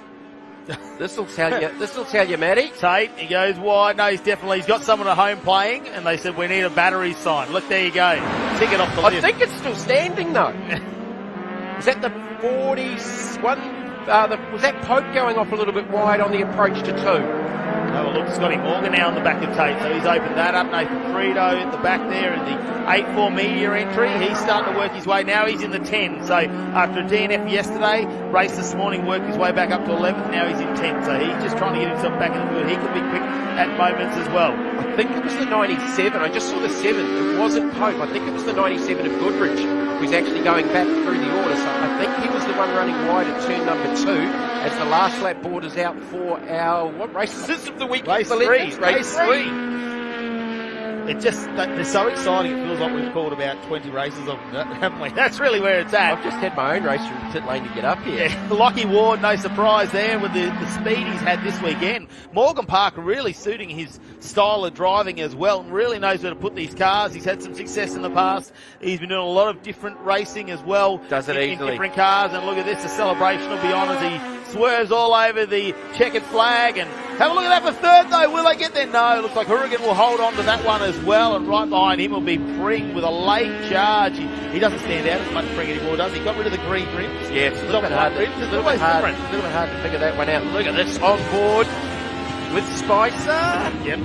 This will tell you, Matty. Tate, he goes wide. No, he's got someone at home playing, and they said we need a battery sign. Look, there you go. Ticket off the list. I think it's still standing though. Is that the 41? Was that Pope going off a little bit wide on the approach to 2? Have a look, Scotty Morgan now on the back of Tate, so he's opened that up. Nathan Frito at the back there in the 8-4 media entry. He's starting to work his way. Now he's in the 10. So after a DNF yesterday, race this morning, worked his way back up to 11th. Now he's in 10. So he's just trying to get himself back in the field. He could be quick at moments as well. I think it was the 97. I just saw the 7. It wasn't Pope. I think it was the 97 of Goodrich who's actually going back through the order. So I think he was the one running wide at turn number 2 as the last lap borders out for our, what race is this of the week? Race 3. Race 3. It's just, they're so exciting, it feels like we've called about 20 races of them, haven't we? That's really where it's at. I've just had my own race from the pit lane to get up here. Yeah, Lockie Ward, no surprise there with the speed he's had this weekend. Morgan Parker really suiting his style of driving as well, and really knows where to put these cars. He's had some success in the past. He's been doing a lot of different racing as well. Does it easily. In different cars, and look at this, the celebration will be on as he swerves all over the checkered flag. And have a look at that for third though. Will they get there? No, it looks like Hurricane will hold on to that one as well, and right behind him will be Pring with a late charge. He doesn't stand out as much, Pring, anymore, does he? Got rid of the green rims. Yeah, it's a little bit hard to figure that one out. Look at this on board with Spicer. Yep.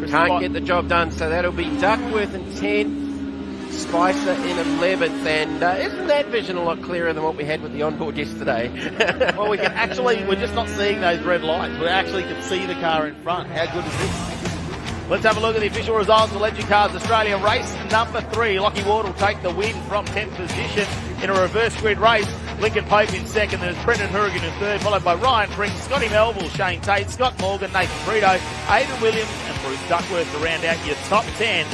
Can't get the job done, so that'll be Duckworth in 10th, Spicer in 11th, and isn't that vision a lot clearer than what we had with the onboard yesterday? Well, we can actually, we're just not seeing those red lights. We actually can see the car in front. How good is this? Let's have a look at the official results of Legend Cars Australia. Race number 3. Lockie Ward will take the win from 10th position in a reverse grid race. Lincoln Pope in second. There's Brendan Hurrigan in third, followed by Ryan Pring, Scotty Melville, Shane Tate, Scott Morgan, Nathan Frito, Aidan Williams, and Bruce Duckworth to round out your top 10.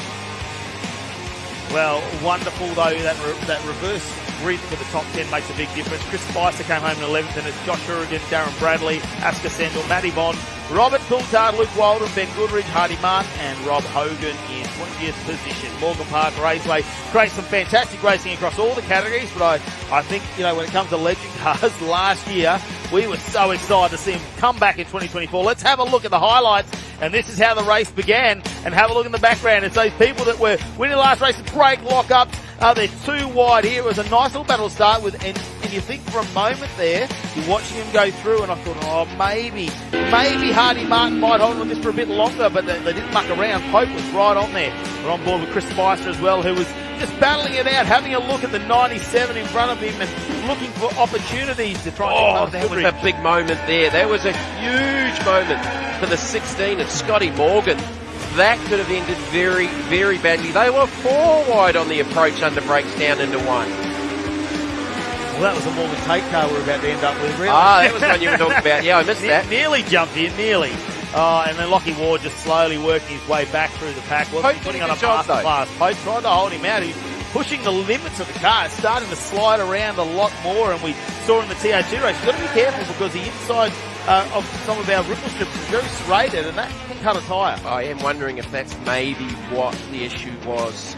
Well, wonderful though, that reverse grid for the top 10 makes a big difference. Chris Spicer came home in 11th, and it's Josh Hurrigan, Darren Bradley, Asker Sendel, Matty Bond, Robert Coulthard, Luke Walden, Ben Goodrich, Hardy Martin, and Rob Hogan in 20th position. Morgan Park Raceway creates some fantastic racing across all the categories, but I think, you know, when it comes to Legend Cars last year, we were so excited to see him come back in 2024. Let's have a look at the highlights, and this is how the race began, and have a look in the background. It's those people that were winning the last race, great lock-ups. They're too wide here. It was a nice little battle to start with, and you think for a moment there, you're watching him go through, and I thought, oh, maybe Hardy Martin might hold on this for a bit longer, but they didn't muck around. Pope was right on there. We're on board with Chris Spicer as well, who was just battling it out, having a look at the 97 in front of him and looking for opportunities to try and get that was a big moment there. That was a huge moment for the 16 of Scotty Morgan. That could have ended very, very badly. They were 4 wide on the approach under brakes down into 1. Well, that was a Morgan Tate car we were about to end up with, really. That was one you were talking about. Yeah, I missed that. Nearly jumped in, nearly. And then Lockie Ward just slowly working his way back through the pack. Well, putting on a master class. Pope tried to hold him out. He's pushing the limits of the car. It's starting to slide around a lot more, and we saw in the TO2 race. You've got to be careful because the inside of some of our ripple strips is very serrated, and that can cut a tyre. I am wondering if that's maybe what the issue was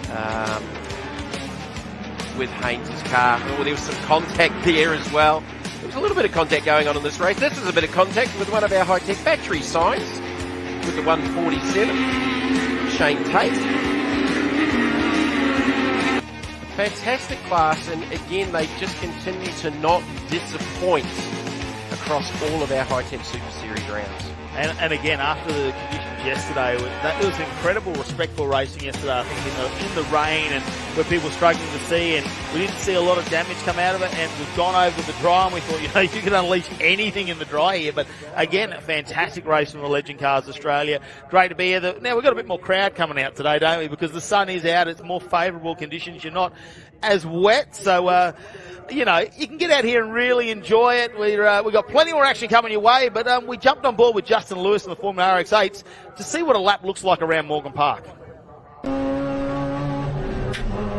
with Haynes' car. Well, there was some contact there as well. There was a little bit of contact going on in this race. This is a bit of contact with one of our Hi-Tec battery signs with the 147, Shane Tate. Fantastic class, and again, they just continue to not disappoint across all of our Hi-Tec Super Series rounds. And again, after the conditions yesterday, it was incredible, respectful racing yesterday, I think, in the rain, and where people were struggling to see, and we didn't see a lot of damage come out of it, and we've gone over the dry, and we thought, you know, you can unleash anything in the dry here, but again, a fantastic race from the Legend Cars Australia. Great to be here. Now, we've got a bit more crowd coming out today, don't we, because the sun is out, it's more favourable conditions, you're not as wet. So, you know, you can get out here and really enjoy it. We've got plenty more action coming your way, but we jumped on board with Justin Lewis in the Formula RX-8s to see what a lap looks like around Morgan Park.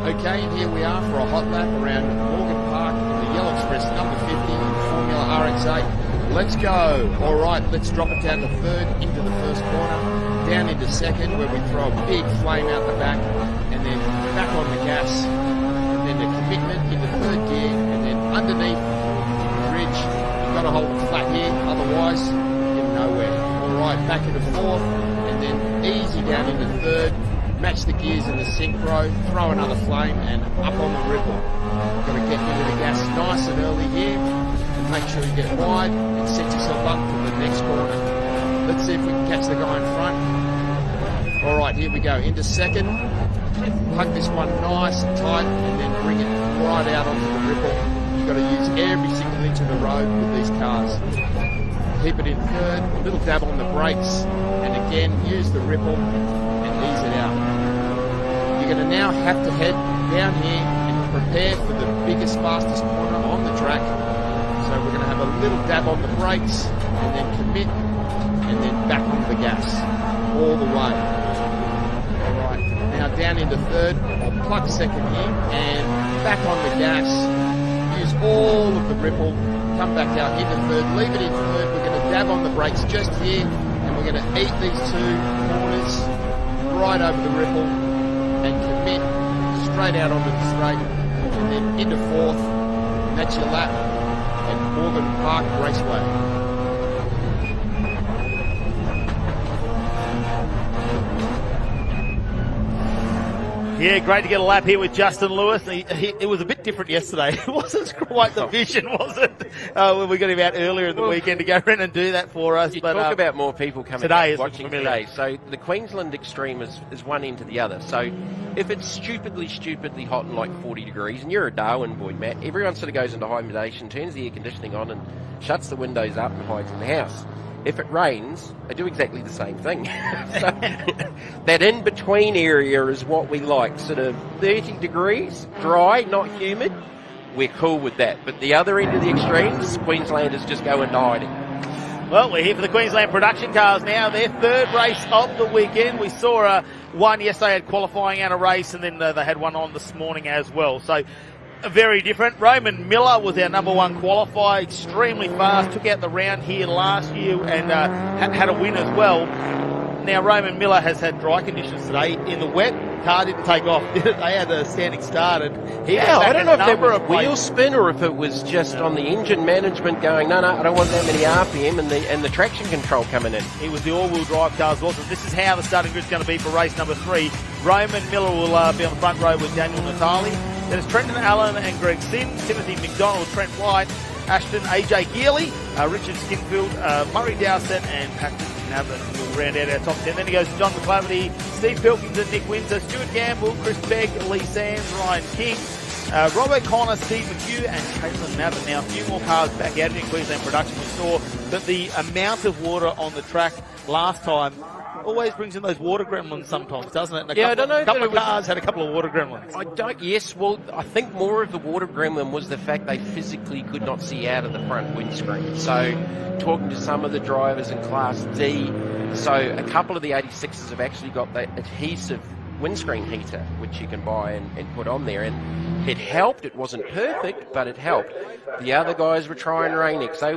Okay, and here we are for a hot lap around Morgan Park in the Yellow Express number 50 Formula RX-8. Let's go. All right, let's drop it down to third, into the first corner, down into second, where we throw a big flame out the back, and then back on the gas, and then the commitment into third gear, and then underneath the bridge. You've got to hold it flat here, otherwise you're nowhere. All right, back into fourth, and then easy down into third. Match the gears in the synchro, throw another flame, and up on the ripple. Got to get into the gas nice and early here, and make sure you get wide and set yourself up for the next corner. Let's see if we can catch the guy in front. All right, here we go. Into second. Hug this one nice and tight, and then bring it right out onto the ripple. You've got to use every single inch of the road with these cars. Keep it in third, a little dab on the brakes, and again, use the ripple and ease it out. You're going to now have to head down here and prepare for the biggest, fastest corner on the track. So we're going to have a little dab on the brakes, and then commit, and then back on the gas, all the way. All right, now down into third, I'll plug second here, and back on the gas, use all of the ripple, come back out into third, leave it in third. We're going to dab on the brakes just here, and we're going to eat these two corners right over the ripple and commit straight out onto the straight, and then into fourth, and that's your lap at Morgan Park Raceway. Yeah, great to get a lap here with Justin Lewis. It was a bit different yesterday. It wasn't quite the vision, was it? When we got him out earlier in the weekend to go around and do that for us. You but talk about more people coming today out watching today. So the Queensland extreme is one end to the other. So if it's stupidly hot and like 40 degrees, and you're a Darwin boy, Matt, everyone sort of goes into hibernation, turns the air conditioning on and shuts the windows up and hides in the house. If it rains, I do exactly the same thing. So that in-between area is what we like, sort of 30 degrees, dry, not humid. We're cool with that. But the other end of the extremes, Queenslanders just go into hiding. Well, we're here for the Queensland production cars now. Their third race of the weekend. We saw one yesterday had qualifying and a race, and then they had one on this morning as well. So very different. Roman Miller was our number one qualifier, extremely fast, took out the round here last year and had a win as well. Now, Roman Miller has had dry conditions today. In the wet, car didn't take off. They had a standing start, and he I don't know if that was wheel spin or if it was just on the engine management going, no, I don't want that many RPM, and the traction control coming in. It was the all-wheel drive cars also. This is how the starting grid's going to be for race number 3. Roman Miller will be on the front row with Daniel Natali. Then it's Trenton Allen and Greg Sims, Timothy McDonald, Trent White, Ashton, AJ Gearley, Richard Skinfield, Murray Dowsett, and Patrick Navin will round out our top 10. Then he goes to John McClaverty, Steve Pilkington, Nick Windsor, Stuart Gamble, Chris Begg, Lee Sands, Ryan King, Robert Connor, Steve McHugh, and Caitlin Navin. Now, a few more cars back out in Queensland production. We saw that the amount of water on the track last time always brings in those water gremlins sometimes, doesn't it? I don't know. A couple of cars had a couple of water gremlins. I think more of the water gremlin was the fact they physically could not see out of the front windscreen. So, talking to some of the drivers in Class D, so a couple of the 86s have actually got that adhesive windscreen heater, which you can buy and put on there, and it helped. It wasn't perfect, but it helped. The other guys were trying Rain-X. They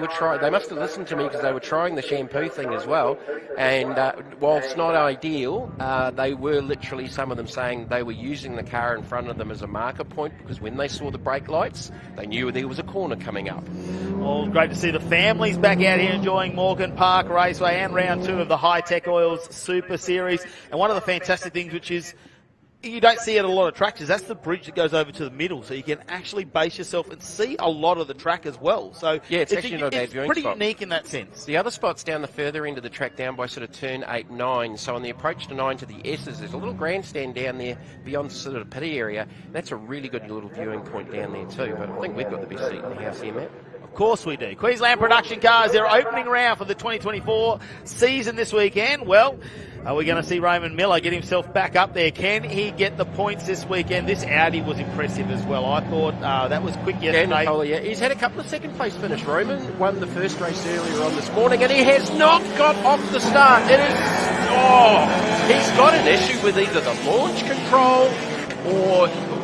must have listened to me because they were trying the shampoo thing as well. And whilst not ideal, they were literally, some of them saying they were using the car in front of them as a marker point because when they saw the brake lights, they knew there was a corner coming up. Well, great to see the families back out here enjoying Morgan Park Raceway and round 2 of the Hi-Tec Oils Super Series. And one of the fantastic things, which is you don't see it at a lot of tracks, is that's the bridge that goes over to the middle, so you can actually base yourself and see a lot of the track as well. So yeah, it's actually not a bad viewing pretty spot. Unique in that sense. The other spot's down the further end of the track, down by sort of turn 8, 9. So on the approach to 9 to the S's, there's a little grandstand down there beyond sort of the pity area. That's a really good little viewing point down there too. But I think we've got the best seat in the house here, Matt. Of course we do. Queensland production cars, their opening round for the 2024 season this weekend. Well, Are we going to see Raymond Miller get himself back up there? Can he get the points this weekend? This Audi was impressive as well. I thought that was quick yesterday. Yeah, he's had a couple of second place finish. Roman won the first race earlier on this morning, and he has not got off the start. It is, he's got an issue with either the launch control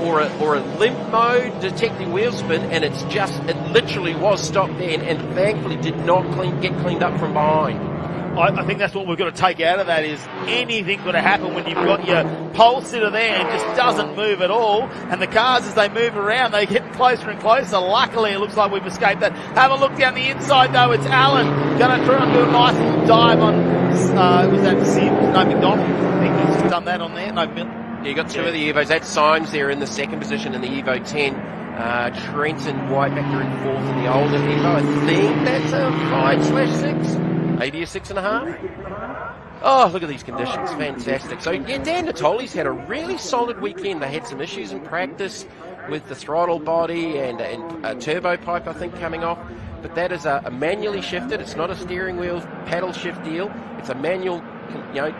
or a limp mode detecting wheel spin, and it literally was stopped then, and thankfully did not get cleaned up from behind. I think that's what we've got to take out of that is anything could have happened when you've got your pole sitter there and just doesn't move at all. And the cars, as they move around, they get closer and closer. Luckily, it looks like we've escaped that. Have a look down the inside, though. It's Allen going to try and do a nice little dive on, was that Sim? No, McDonald. I think he's just done that on there. No, Yeah, you got two of the Evos. That's Symes there in the second position in the Evo 10. Trenton White back there in fourth in the older Evo. I think that's a 5/6. Maybe a 6.5. Oh, look at these conditions. Fantastic. So, yeah, Dan Natoli's had a really solid weekend. They had some issues in practice with the throttle body and a turbo pipe, I think, coming off. But that is a manually shifted. It's not a steering wheel paddle shift deal. It's a manual,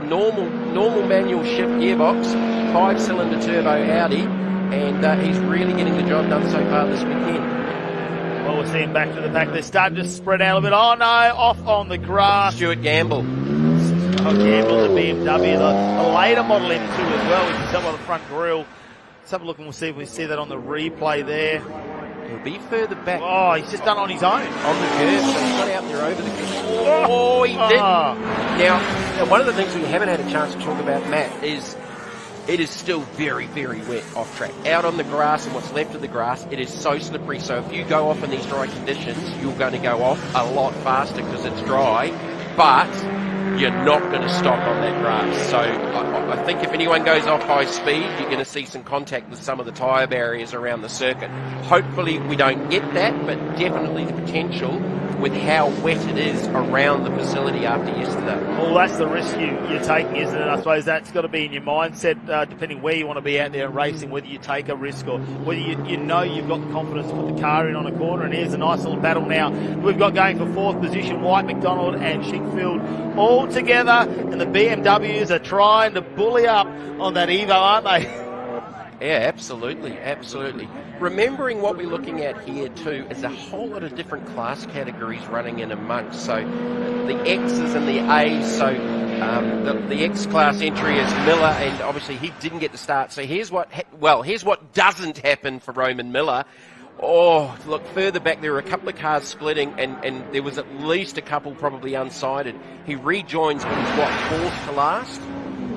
normal manual shift gearbox, 5-cylinder turbo Audi. And he's really getting the job done so far this weekend. Well, we're seeing back to the back. They're starting to spread out a bit. Oh, no, off on the grass. Stuart Gamble. Oh, Gamble, the BMW, the later Model M2 as well. We can tell by the front grille. Let's have a look and we'll see if we see that on the replay there. He'll be further back. Oh, he's just done it on his own. On the curve, so he's got out there over the curve. Oh, he did. Now, one of the things we haven't had a chance to talk about, Matt, is it is still very, very wet off track. Out on the grass and what's left of the grass, it is so slippery. So if you go off in these dry conditions, you're going to go off a lot faster because it's dry, but you're not going to stop on that grass. So I think if anyone goes off high speed, you're going to see some contact with some of the tyre barriers around the circuit. Hopefully we don't get that, but definitely the potential with how wet it is around the facility after yesterday. Well, that's the risk you're taking, isn't it? I suppose that's got to be in your mindset, depending where you want to be out there racing, whether you take a risk or whether you know you've got the confidence to put the car in on a corner. And here's a nice little battle now. We've got going for fourth position, White, McDonald and Schinkfield all together, and the BMWs are trying to bully up on that Evo, aren't they? Yeah, absolutely, absolutely. Remembering what we're looking at here too is a whole lot of different class categories running in amongst. So the X's and the A's. So the X class entry is Miller, and obviously he didn't get the start. So here's what doesn't happen for Roman Miller. Oh, look, further back there were a couple of cars splitting, and there was at least a couple probably unsighted. He rejoins, but he's fourth to last.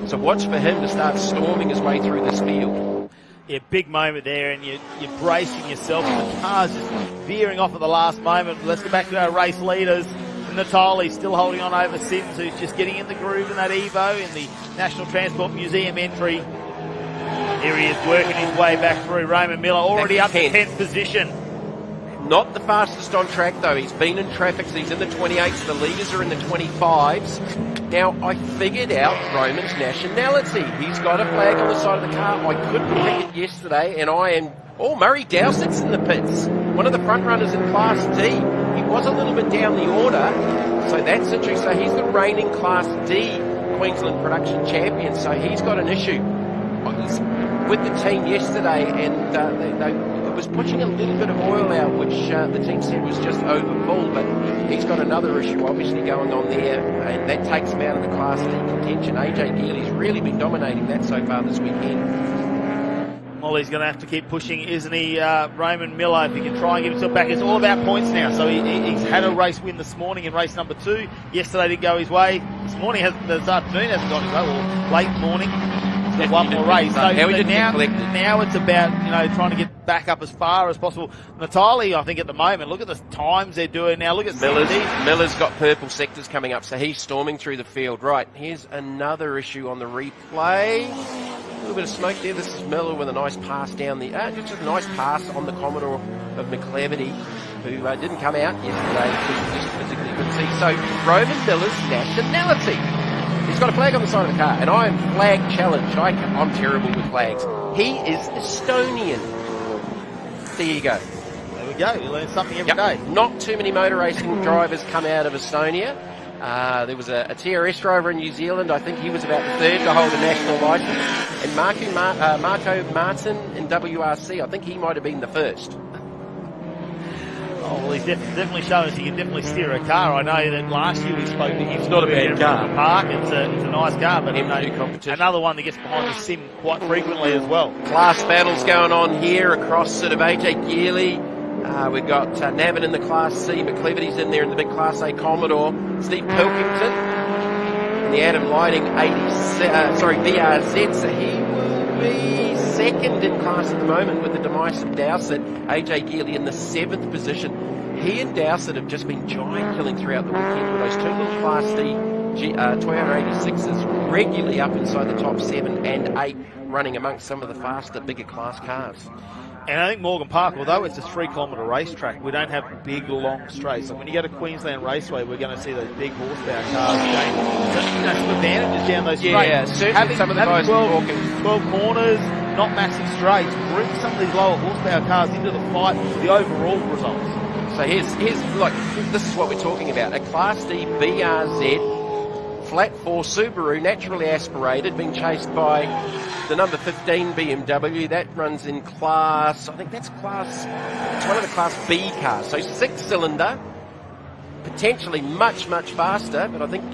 So watch for him to start storming his way through this field. Yeah, big moment there, and you're bracing yourself. The car's just veering off at the last moment. Let's go back to our race leaders. Natali still holding on over Sims, who's just getting in the groove in that Evo in the National Transport Museum entry. Here he is working his way back through. Raymond Miller already up to 10th position. Not the fastest on track, though. He's been in traffic, so he's in the 28s. The leaders are in the 25s. Now, I figured out Roman's nationality. He's got a flag on the side of the car. I couldn't pick it yesterday, and I am... Oh, Murray Dowsett's in the pits. One of the front runners in Class D. He was a little bit down the order, so that's interesting. So he's the reigning Class D Queensland production champion, so he's got an issue with the team yesterday, and they was pushing a little bit of oil out, which the team said was just over full, but he's got another issue obviously going on there, and that takes him out of the Class D contention. AJ Geely's really been dominating that so far this weekend. Well, he's going to have to keep pushing, isn't he, Raymond Miller, if he can try and get himself back. It's all about points now. So he's had a race win this morning in race number 2. Yesterday didn't go his way. This afternoon hasn't gone his way, or late morning. He's got one more race. So now it's about, trying to get back up as far as possible. Natali, I think at the moment, look at the times they're doing now. Look at Miller's got purple sectors coming up, so he's storming through the field. Right, here's another issue on the replay. A little bit of smoke there. This is Miller with a nice pass down the... just a nice pass on the Commodore of McCleverty, who didn't come out yesterday because he just physically couldn't see. So, Roman Miller's nationality. He's got a flag on the side of the car, and I am flag challenged. I'm terrible with flags. He is Estonian. There you go. There we go. You learn something every day. Not too many motor racing drivers come out of Estonia. There was a TRS driver in New Zealand. I think he was about the third to hold a national licence. And Marco Martin in WRC, I think he might have been the first. Oh, well, he's definitely shown us he can definitely steer a car. I know that last year we spoke to him. It's not a bad car. Park. It's a nice car, but M2 competition. Another one that gets behind the sim quite frequently as well. Class battles going on here across sort of AJ Gearley. We've got Navin in the Class C, McClevity's in there in the big Class A Commodore. Steve Pilkington in the Adam Lighting BRZ, so he will be second in class at the moment with the demise of Dowsett. AJ Gearley in the 7th position. He and Dowsett have just been giant killing throughout the weekend with those two little Class D Toyota 86s regularly up inside the top 7 and 8, running amongst some of the faster, bigger class cars. And I think Morgan Park, although it's a 3-kilometre racetrack, we don't have big, long straights. Like when you go to Queensland Raceway, we're going to see those big horsepower cars gain some advantages down those straights. Yeah, certainly some of the guys 12 corners, not massive straights, bring some of these lower horsepower cars into the fight for the overall results. So here's like, this is what we're talking about. A Class D BRZ flat 4 Subaru, naturally aspirated, being chased by the number 15 BMW. That runs in class, I think that's class, it's one of the Class B cars. So 6-cylinder, potentially much faster, but I think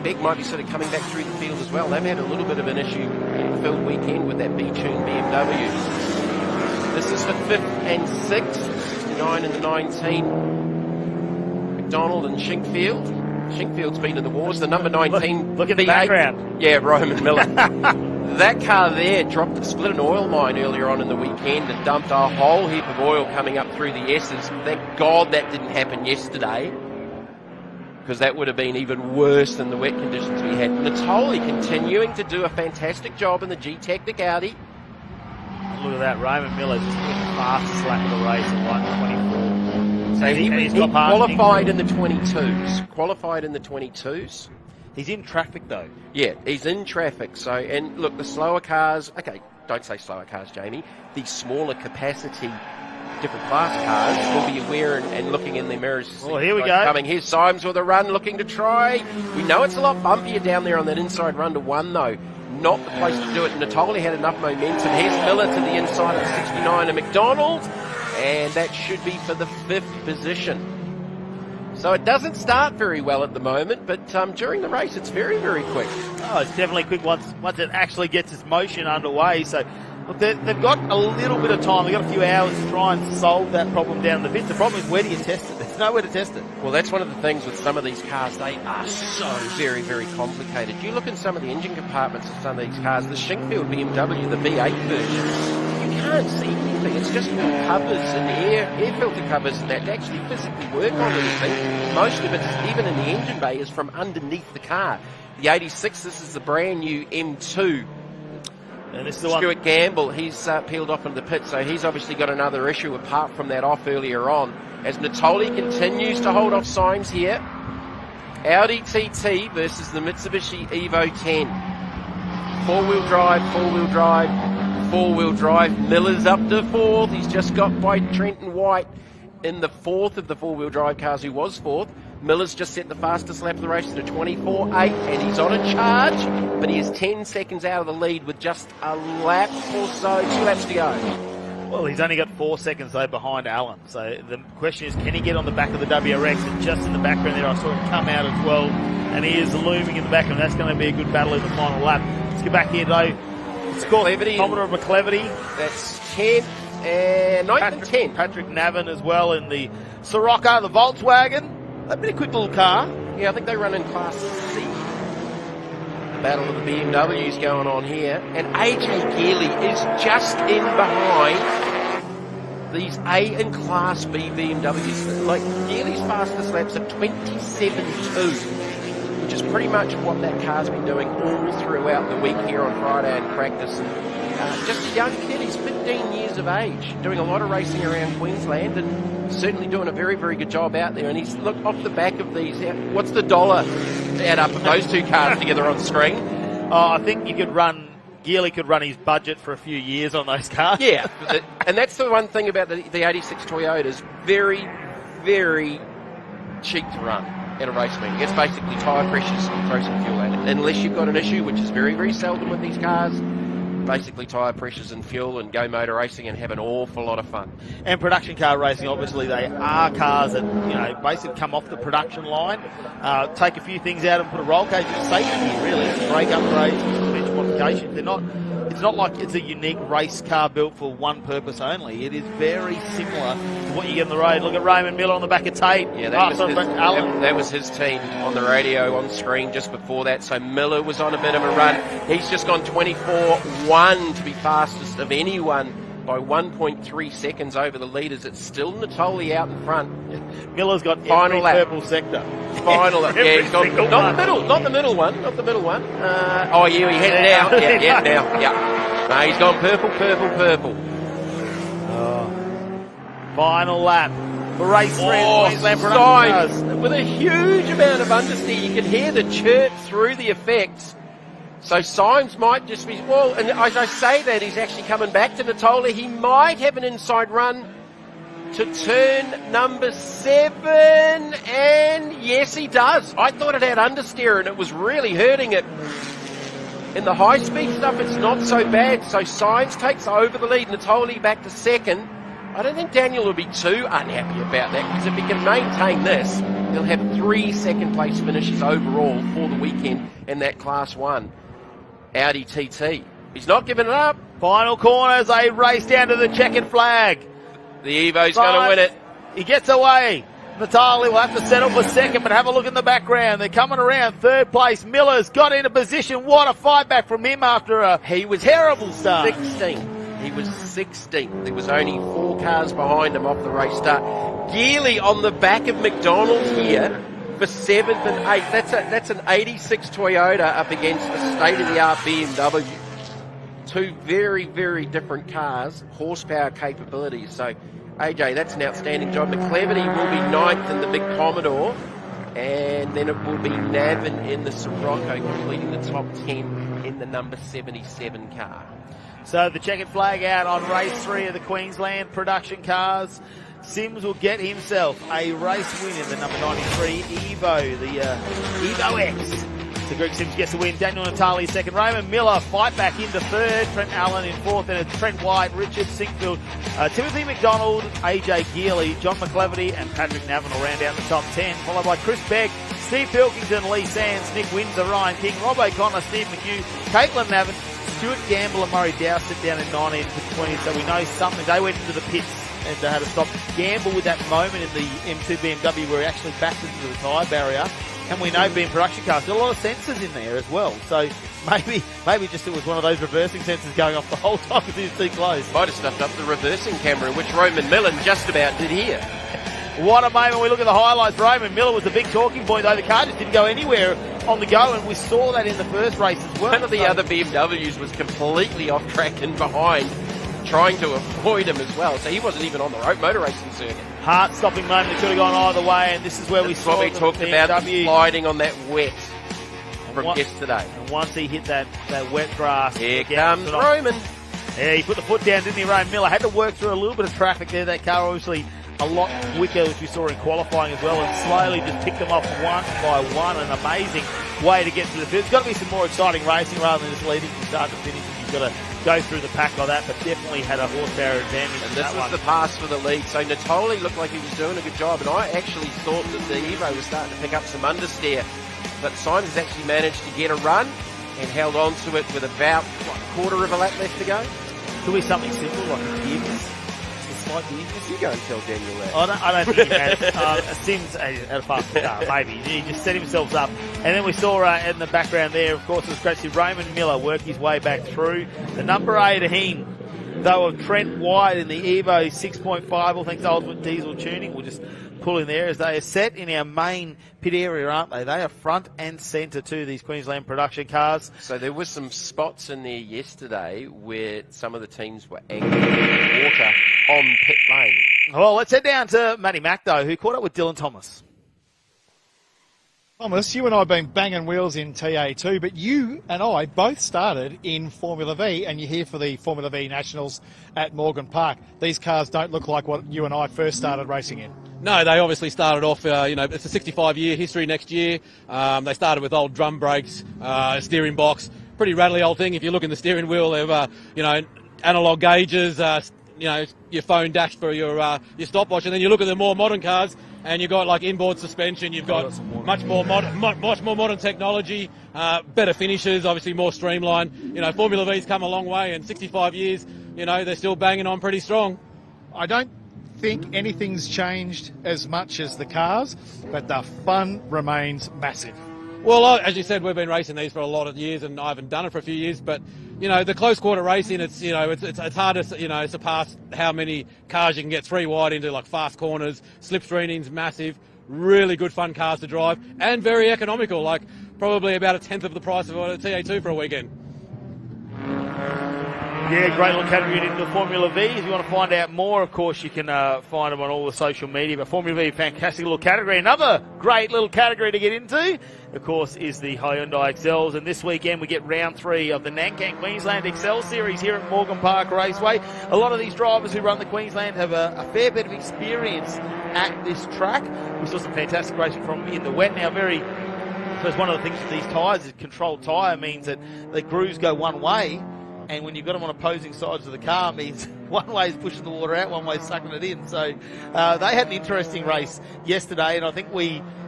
Beck might be sort of coming back through the field as well. They've had a little bit of an issue-filled weekend with that B-tuned BMW. This is the 5th and 6th, 69 and the 19. McDonald and Shinkfield. Shinkfield's been in the wars. The number 19. Look at the background. Yeah, Roman Miller. That car there split an oil mine earlier on in the weekend and dumped a whole heap of oil coming up through the S's. Thank God that didn't happen yesterday, because that would have been even worse than the wet conditions we had. Natoli continuing to do a fantastic job in the G-Tactic Audi. Look at that, Roman Miller just put the fastest lap of the race at 1:24. So he qualified in the 22s. Qualified in the 22s. He's in traffic though. Yeah, he's in traffic. So, and look, the slower cars, okay, don't say slower cars, Jamie. The smaller capacity, different class cars will be aware and looking in their mirrors. Oh, here we go. Coming. Here's Symes with a run, looking to try. We know it's a lot bumpier down there on that inside run to 1 though. Not the place to do it. Natoli had enough momentum. Here's Miller to the inside of 69 and McDonald. And that should be for the 5th position. So it doesn't start very well at the moment, but during the race it's very, very quick. Oh, it's definitely quick once it actually gets its motion underway. So look, they've got a little bit of time. They've got a few hours to try and solve that problem down the pits. The problem is, where do you test it? There's nowhere to test it. Well, that's one of the things with some of these cars. They are so very, very complicated. You look in some of the engine compartments of some of these cars, the Shinkfield BMW, the V8 version, you can't see anything. It's just all covers and air filter covers and that to actually physically work on anything. Most of it, even in the engine bay, is from underneath the car. The 86, this is the brand new M2. And this is the Stuart Gamble, he's peeled off into the pit, so he's obviously got another issue apart from that off earlier on. As Natoli continues to hold off Symes here. Audi TT versus the Mitsubishi Evo 10. Four-wheel drive. Miller's up to 4th. He's just got by Trenton White in the 4th of the four-wheel drive cars, who was 4th. Miller's just set the fastest lap of the race at a 24.8, and he's on a charge, but he is 10 seconds out of the lead with just a lap or so, 2 laps to go. Well, he's only got 4 seconds though behind Allen. So the question is, can he get on the back of the WRX? And just in the background there, I saw him come out as well, and he is looming in the background. That's going to be a good battle in the final lap. Let's get back here though. Commodore of McCleverty. That's 10th and 9th and 10th. Patrick Navin as well in the Sirocco, the Volkswagen. That'd be a quick little car. Yeah, I think they run in Class C. The battle of the BMWs going on here. And AJ Gearley is just in behind these A and Class B BMWs. Like, Gearley's fastest laps are 27.2, which is pretty much what that car's been doing all throughout the week here on Friday in practice. And just a young kid, he's 15 years of age, doing a lot of racing around Queensland and certainly doing a very, very good job out there. And he's, look, off the back of these, what's the dollar add up of those two cars together on screen? Oh, I think Gearley could run his budget for a few years on those cars. Yeah, and that's the one thing about the 86 Toyotas, very, very cheap to run. at a race meeting. It's basically tyre pressures and throw some fuel at it. Unless you've got an issue, which is very, very seldom with these cars, basically tyre pressures and fuel and go motor racing and have an awful lot of fun. And production car racing, obviously, they are cars that, you know, basically come off the production line, take a few things out and put a roll cage of safety in, really. It's brake upgrades, suspension modifications. It's not like it's a unique race car built for one purpose only. It is very similar to what you get on the road. Look at Raymond Miller on the back of Tate. Yeah, that was his team on the radio on screen just before that. So Miller was on a bit of a run. He's just gone 24.1 to be fastest of anyone by 1.3 seconds over the leaders. It's still Natoli out in front. Miller's got Final every lap. purple sector. Final lap. Yeah, he's got not the middle one. Oh yeah, he had it now. Yeah, now. Yeah. No, he's gone purple. Final lap. The race Queensland production Sainz cars. with a huge amount of understeer. You can hear the chirp through the effects. So Symes might just be, well, and as I say that, he's actually coming back to Natoli. He might have an inside run to turn number 7, and yes, he does. I thought it had understeer, and it was really hurting it. In the high-speed stuff, it's not so bad. So Symes takes over the lead, Natoli back to 2nd. I don't think Daniel will be too unhappy about that, because if he can maintain this, he'll have 3 second-place finishes overall for the weekend in that Class 1 Audi TT. He's not giving it up. Final corners, they race down to the checkered flag. The Evo's going to win it. He gets away. Natali will have to settle for 2nd, but have a look in the background. They're coming around 3rd place. Miller's got into position. What a fight back from him after a terrible start. 16. He was 16th. There was only 4 cars behind him off the race start. Geely on the back of McDonald's here for 7th and 8th. That's an 86 Toyota up against a state-of-the-art BMW. 2 very, very different cars, horsepower capabilities. So, AJ, that's an outstanding job. McCleverty will be 9th in the big Commodore, and then it will be Navin in the Sirocco completing the top 10 in the number 77 car. So the checkered flag out on race 3 of the Queensland production cars. Sims will get himself a race win in the number 93 Evo, the Evo X. So Greg Sims gets the win. Daniel Natali 2nd. Raymond Miller fight back into 3rd. Trent Allen in 4th. And it's Trent White, Richard Sinkfield, Timothy McDonald, AJ Geely, John McCleverty, and Patrick Navin will round out the top 10. Followed by Chris Begg, Steve Pilkington, Lee Sands, Nick Windsor, Ryan King, Rob O'Connor, Steve McHugh, Caitlin Navin, Stuart Gamble and Murray Dow sit down in 19 to 20. So we know something. They went into the pits and they had to stop. Gamble with that moment in the M2 BMW where he actually backed into the tyre barrier. And we know being production cars, there are a lot of sensors in there as well. So maybe just it was one of those reversing sensors going off the whole time because he was too close. Might have stuffed up the reversing camera, which Roman Millen just about did here. What a moment. We look at the highlights. Roman Miller was the big talking point, though. The car just didn't go anywhere on the go, and we saw that in the first race as well. One of the other BMWs was completely off track and behind, trying to avoid him as well. So he wasn't even on the motor racing circuit. Heart-stopping moment that could have gone either way, and this is where we saw what we talked about, the sliding on that wet from yesterday. And once he hit that wet grass, here comes Roman. Yeah, he put the foot down, didn't he, Roman Miller? Had to work through a little bit of traffic there. That car obviously a lot quicker, which we saw in qualifying as well, and slowly just picked them off one by one. An amazing way to get to the field. There's got to be some more exciting racing rather than just leading from start to finish. You've got to go through the pack like that, but definitely had a horsepower advantage. And this was the pass for the lead. So Natoli looked like he was doing a good job, and I actually thought that the Evo was starting to pick up some understeer. But Simons actually managed to get a run and held on to it with about, a quarter of a lap left to go. Could be something simple like a Gibbs. You go and tell Daniel that. I don't think he has. Sims at a faster car, maybe. He just set himself up. And then we saw in the background there, of course, it was great to see Raymond Miller work his way back through. The number 18, though, of Trent White in the Evo 6.5, all thanks to Ultimate Diesel Tuning. We'll just pull in there as they are set in our main pit area, aren't they? They are front and centre to these Queensland production cars. So there were some spots in there yesterday where some of the teams were angry with water on pit lane. Well, let's head down to Matty Mack, though, who caught up with Dylan Thomas. Thomas, you and I have been banging wheels in TA2, but you and I both started in Formula V, and you're here for the Formula V Nationals at Morgan Park. These cars don't look like what you and I first started racing in. No, they obviously started off, it's a 65-year history next year. They started with old drum brakes, steering box, pretty rattly old thing. If you look in the steering wheel, they have, analog gauges, your phone dash for your stopwatch, and then you look at the more modern cars, and you've got like inboard suspension, you've got much more modern technology, better finishes, obviously more streamlined. Formula V's come a long way, and 65 years, they're still banging on pretty strong. I don't think anything's changed as much as the cars, but the fun remains massive. Well, as you said, we've been racing these for a lot of years, and I haven't done it for a few years, but the close quarter racing, it's hard to surpass how many cars you can get three wide into, like fast corners, slipstreaming's massive, really good fun cars to drive, and very economical, like probably about a tenth of the price of a TA2 for a weekend. Yeah, great little category into Formula V. If you want to find out more, of course, you can find them on all the social media. But Formula V, fantastic little category. Another great little category to get into, of course, is the Hyundai XLs. And this weekend we get round 3 of the Nankang Queensland XL Series here at Morgan Park Raceway. A lot of these drivers who run the Queensland have a fair bit of experience at this track. We saw some fantastic racing from in the wet. Now, because one of the things with these tyres is controlled tyre means that the grooves go one way. And when you've got them on opposing sides of the car, it means one way is pushing the water out, one way is sucking it in. So they had an interesting race yesterday, and I think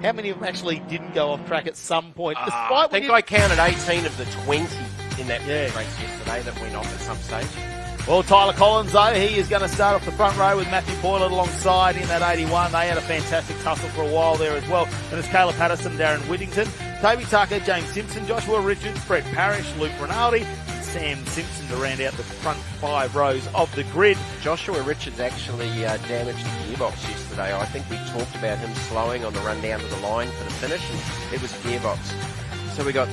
how many of them actually didn't go off track at some point? I think I counted 18 of the 20 in that race yesterday that went off at some stage. Well, Tyler Collins, though, he is going to start off the front row with Matthew Boylett alongside in that 81. They had a fantastic tussle for a while there as well. And it's Caleb Patterson, Darren Whittington, Toby Tucker, James Simpson, Joshua Richards, Brett Parrish, Luke Rinaldi, Sam Simpson to round out the front 5 rows of the grid. Joshua Richards actually damaged the gearbox yesterday. I think we talked about him slowing on the run down to the line for the finish, and it was the gearbox. So we got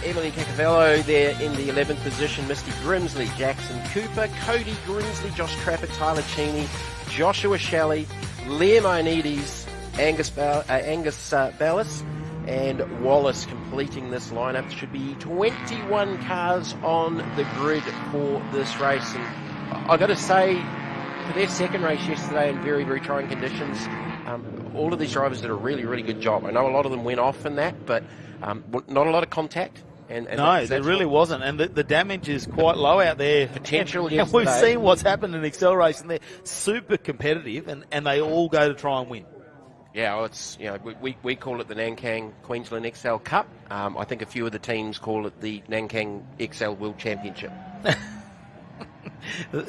Emily Cacavello there in the 11th position, Misty Grimsley, Jackson Cooper, Cody Grimsley, Josh Trapper, Tyler Cheney, Joshua Shelley, Liam Ioannidis, Angus Ballas, and Wallace completing this lineup. There should be 21 cars on the grid for this race. And I've got to say, for their second race yesterday in very, very trying conditions, all of these drivers did a really, really good job. I know a lot of them went off in that, but not a lot of contact. And no, there really wasn't. And the damage is quite low out there. Potential and we've seen what's happened in Excel racing. They're super competitive, and they all go to try and win. Yeah, well, it's we call it the Nankang Queensland XL Cup. I think a few of the teams call it the Nankang XL World Championship.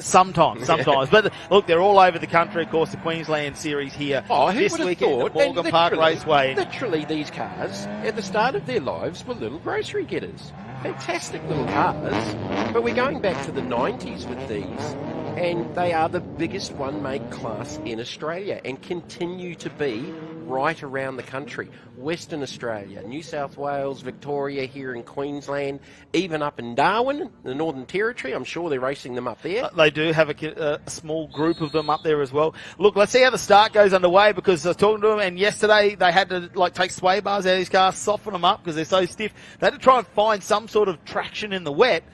Sometimes. But look, they're all over the country. Of course, the Queensland Series here this weekend at Morgan Park Raceway. Literally, these cars at the start of their lives were little grocery getters. Fantastic little cars. But we're going back to the 90s with these. And they are the biggest one-make class in Australia and continue to be right around the country. Western Australia, New South Wales, Victoria, here in Queensland, even up in Darwin, the Northern Territory. I'm sure they're racing them up there. They do have a small group of them up there as well. Look, let's see how the start goes underway, because I was talking to them, and yesterday they had to take sway bars out of these cars, soften them up because they're so stiff. They had to try and find some sort of traction in the wet.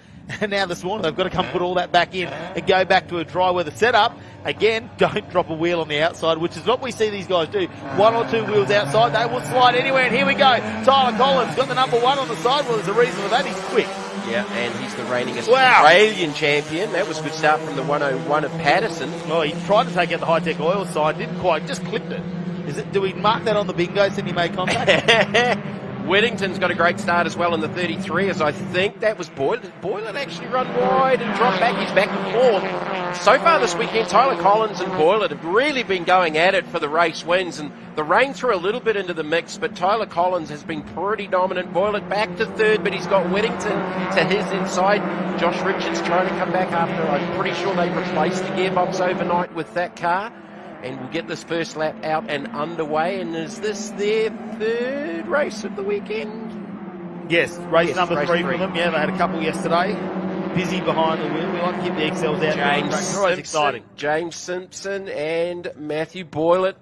And now this morning they've got to come put all that back in and go back to a dry weather setup. Again, don't drop a wheel on the outside, which is what we see these guys do. 1 or 2 wheels outside, they will slide anywhere. And here we go. Tyler Collins got the number 1 on the side. Well, there's a reason for that. He's quick. Yeah, and he's the reigning Australian champion. That was a good start from the 101 of Patterson. Oh, he tried to take out the Hi-Tec oil side, didn't quite, just clipped it. Do we mark that on the bingo since he made contact? Whittington's got a great start as well in the 33, as I think that was Boylett. Boylett actually run wide and dropped back. He's back and forth. So far this weekend, Tyler Collins and Boylett have really been going at it for the race wins, and the rain threw a little bit into the mix, but Tyler Collins has been pretty dominant. Boylett back to third, but he's got Whittington to his inside. Josh Richards trying to come back after, I'm pretty sure they replaced the gearbox overnight with that car. And we'll get this first lap out and underway. And is this their third race of the weekend? Yes, race number 3 for them. Yeah, they had a couple yesterday. Busy behind the wheel. We like to keep the XLs out. James Simpson and Matthew Boylett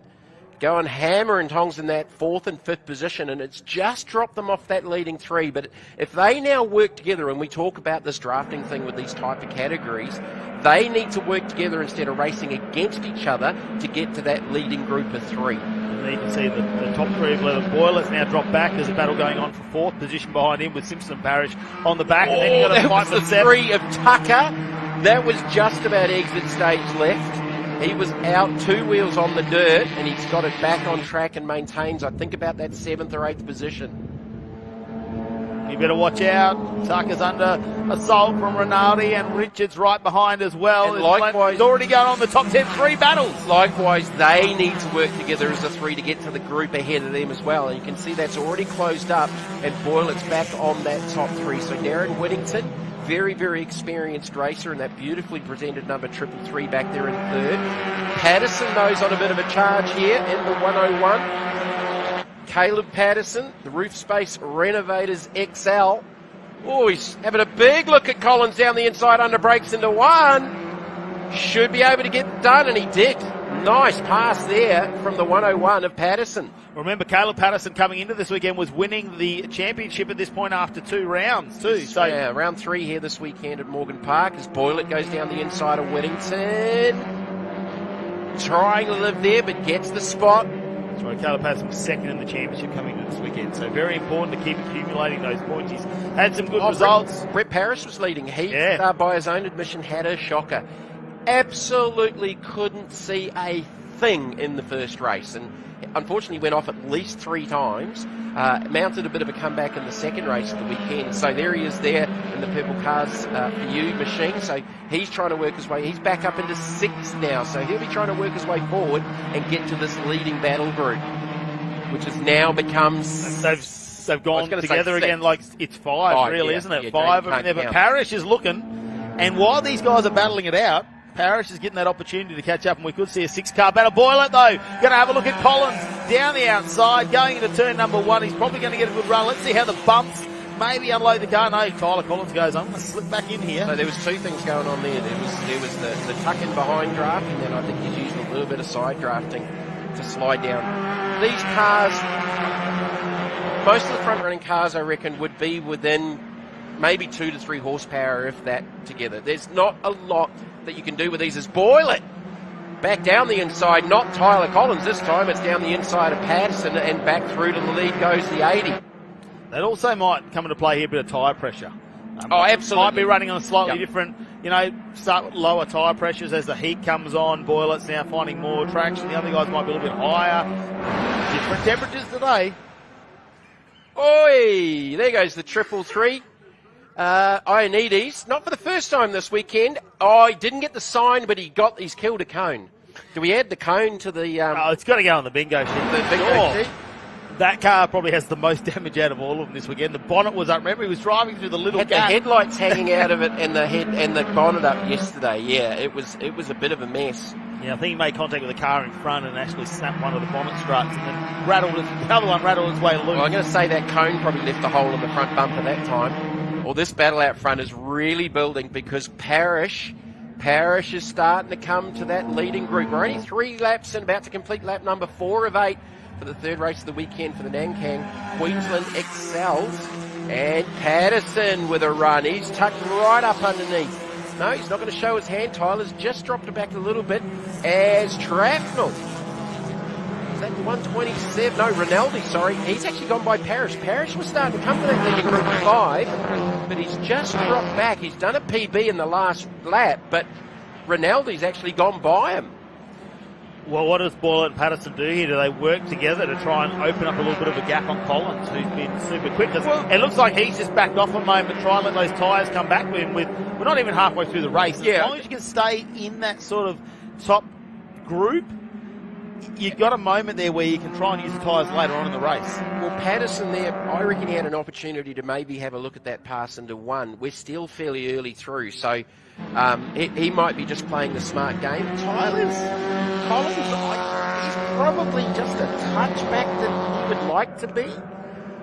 going hammer and tongs in that 4th and 5th position, and it's just dropped them off that leading 3. But if they now work together, and we talk about this drafting thing with these type of categories, they need to work together instead of racing against each other to get to that leading group of 3. And you can see the top 3 of Leather Boylett's now dropped back. There's a battle going on for 4th position behind him with Simpson and Parrish on the back. And then you've got a fight for 7. 3 of Tucker. That was just about exit stage left. He was out 2 wheels on the dirt, and he's got it back on track and maintains, I think, about that 7th or 8th position. You better watch out. Tucker's under assault from Rinaldi, and Richards right behind as well. And likewise, he's already going on the top 10, 3 battles. Likewise, they need to work together as a 3 to get to the group ahead of them as well. And you can see that's already closed up, and Boylett's back on that top 3. So Darren Whittington, very, very experienced racer, and that beautifully presented number 333 back there in 3rd. Patterson knows on a bit of a charge here in the 101. Caleb Patterson, the Roof Space Renovators XL. Oh, he's having a big look at Collins down the inside, under brakes into 1. Should be able to get it done, and he did. Nice pass there from the 101 of Patterson. Remember, Caleb Patterson coming into this weekend was winning the championship at this point after 2 rounds too. So yeah, round 3 here this weekend at Morgan Park as Boylett goes down the inside of Whittington. Trying to live there, but gets the spot. So Caleb Patterson was 2nd in the championship coming into this weekend. So very important to keep accumulating those points. He's had some good results. Brett Parrish was leading. He, by his own admission, had a shocker. Absolutely couldn't see a thing in the first race, and unfortunately went off at least 3 times. Mounted a bit of a comeback in the second race of the weekend. So there he is there in the Purple Cars for You machine. So he's trying to work his way. He's back up into 6th now. So he'll be trying to work his way forward and get to this leading battle group, which has now become... They've gone together again like it's 5 really, isn't it? 5 of them there. But Parrish is looking, and while these guys are battling it out, Parrish is getting that opportunity to catch up, and we could see a 6-car battle. Boylett, though, going to have a look at Collins down the outside, going into turn number 1. He's probably going to get a good run. Let's see how the bumps maybe unload the car. No, Tyler Collins goes, I'm going to slip back in here. So there was 2 things going on there. There was the tuck in behind draft, and then I think he's using a little bit of side drafting to slide down. These cars, most of the front running cars, I reckon, would be within maybe 2 to 3 horsepower, if that, together. There's not a lot that you can do with these. As Boylett back down the inside, not Tyler Collins this time, it's down the inside of Patterson, and back through to the lead goes the 80. That also might come into play here, a bit of tyre pressure. Absolutely. Might be running on a slightly different, start with lower tyre pressures as the heat comes on. Boylett's now finding more traction. The other guys might be a little bit higher. Different temperatures today. Oi! There goes the 333. Ioannidis, not for the first time this weekend. He didn't get the sign, but he's killed a cone. Do we add the cone to the... it's got to go on the bingo sheet. The bingo sheet? That car probably has the most damage out of all of them this weekend. The bonnet was up. Remember, he was driving through the little gap. The headlights hanging out of it, and the bonnet up yesterday. Yeah, it was a bit of a mess. Yeah, I think he made contact with the car in front and actually snapped one of the bonnet struts, and then the other one rattled its way loose. Well, I'm going to say that cone probably left a hole in the front bumper that time. Well, this battle out front is really building, because Parrish is starting to come to that leading group. We're only 3 laps and about to complete lap number 4 of 8 for the 3rd race of the weekend for the Nankang Queensland Excels. And Patterson with a run. He's tucked right up underneath. No, he's not going to show his hand. Tyler's just dropped it back a little bit as Trafnell. Is that 127? No, Rinaldi, sorry. He's actually gone by Parrish. Parrish was starting to come to that leading group of 5, but he's just dropped back. He's done a PB in the last lap, but Rinaldi's actually gone by him. Well, what does Boylett and Patterson do here? Do they work together to try and open up a little bit of a gap on Collins, who's been super quick? It looks like he's just backed off a moment, try and let those tyres come back with him. We're not even halfway through the race. As long as you can stay in that sort of top group, you've got a moment there where you can try and use the tyres later on in the race. Well, Patterson there, I reckon he had an opportunity to maybe have a look at that pass into 1. We're still fairly early through, so he might be just playing the smart game. Collins, he's probably just a touchback that he would like to be.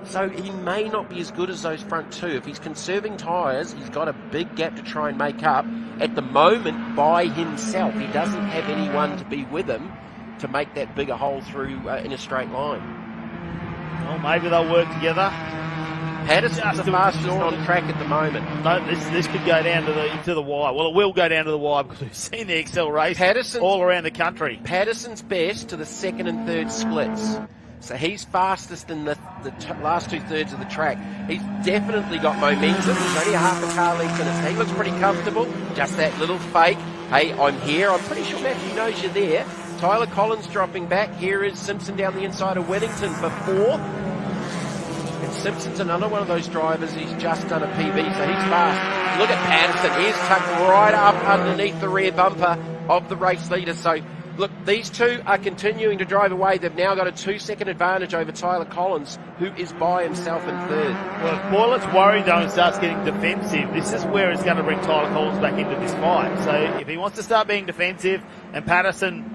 So he may not be as good as those front 2. If he's conserving tyres, he's got a big gap to try and make up. At the moment, by himself, he doesn't have anyone to be with him. to make that bigger hole through in a straight line. Well, maybe they'll work together. Patterson's the fastest on track at the moment. No, this could go down to the wire. Well, it will go down to the wire because we've seen the Excel race all around the country. Patterson's best to the second and third splits. So he's fastest in the last 2/3 of the track. He's definitely got momentum. There's only a half a car length in it. He looks pretty comfortable. Just that little fake. Hey, I'm here. I'm pretty sure Matthew knows you're there. Tyler Collins dropping back. Here is Simpson down the inside of Wellington for 4th. And Simpson's another one of those drivers. He's just done a PB, so he's fast. Look at Patterson. He's tucked right up underneath the rear bumper of the race leader. So, look, these two are continuing to drive away. They've now got a 2-second advantage over Tyler Collins, who is by himself in 3rd. Well, if Boylett's worried though and starts getting defensive, this is where it's going to bring Tyler Collins back into this fight. So if he wants to start being defensive, and Patterson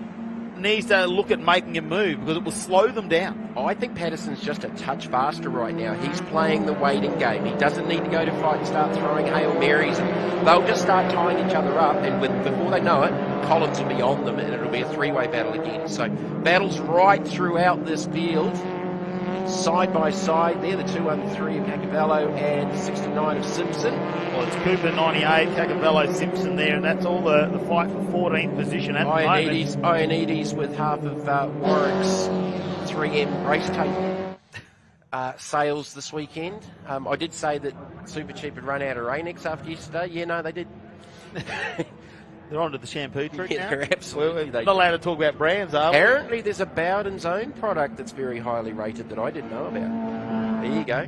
needs to look at making a move because it will slow them down. I think Patterson's just a touch faster right now. He's playing the waiting game. He doesn't need to go to fight and start throwing Hail Marys, and they'll just start tying each other up, and before they know it, Collins will be on them, and it'll be a 3-way battle again. So battles right throughout this field, side by side. They're the 213 of Cacavello and 69 of Simpson. Well, it's Cooper 98, Cacavello, Simpson there, and that's all the fight for 14th position at the moment. Ionides with half of Warwick's 3M race tape sales this weekend. I did say that Supercheap had run out of Rain-X after yesterday. Yeah, no, they did. They're on to the shampoo trick now. They're absolutely. We're not allowed to talk about brands, are we? Apparently, there's a Bowden's own product that's very highly rated that I didn't know about. There you go.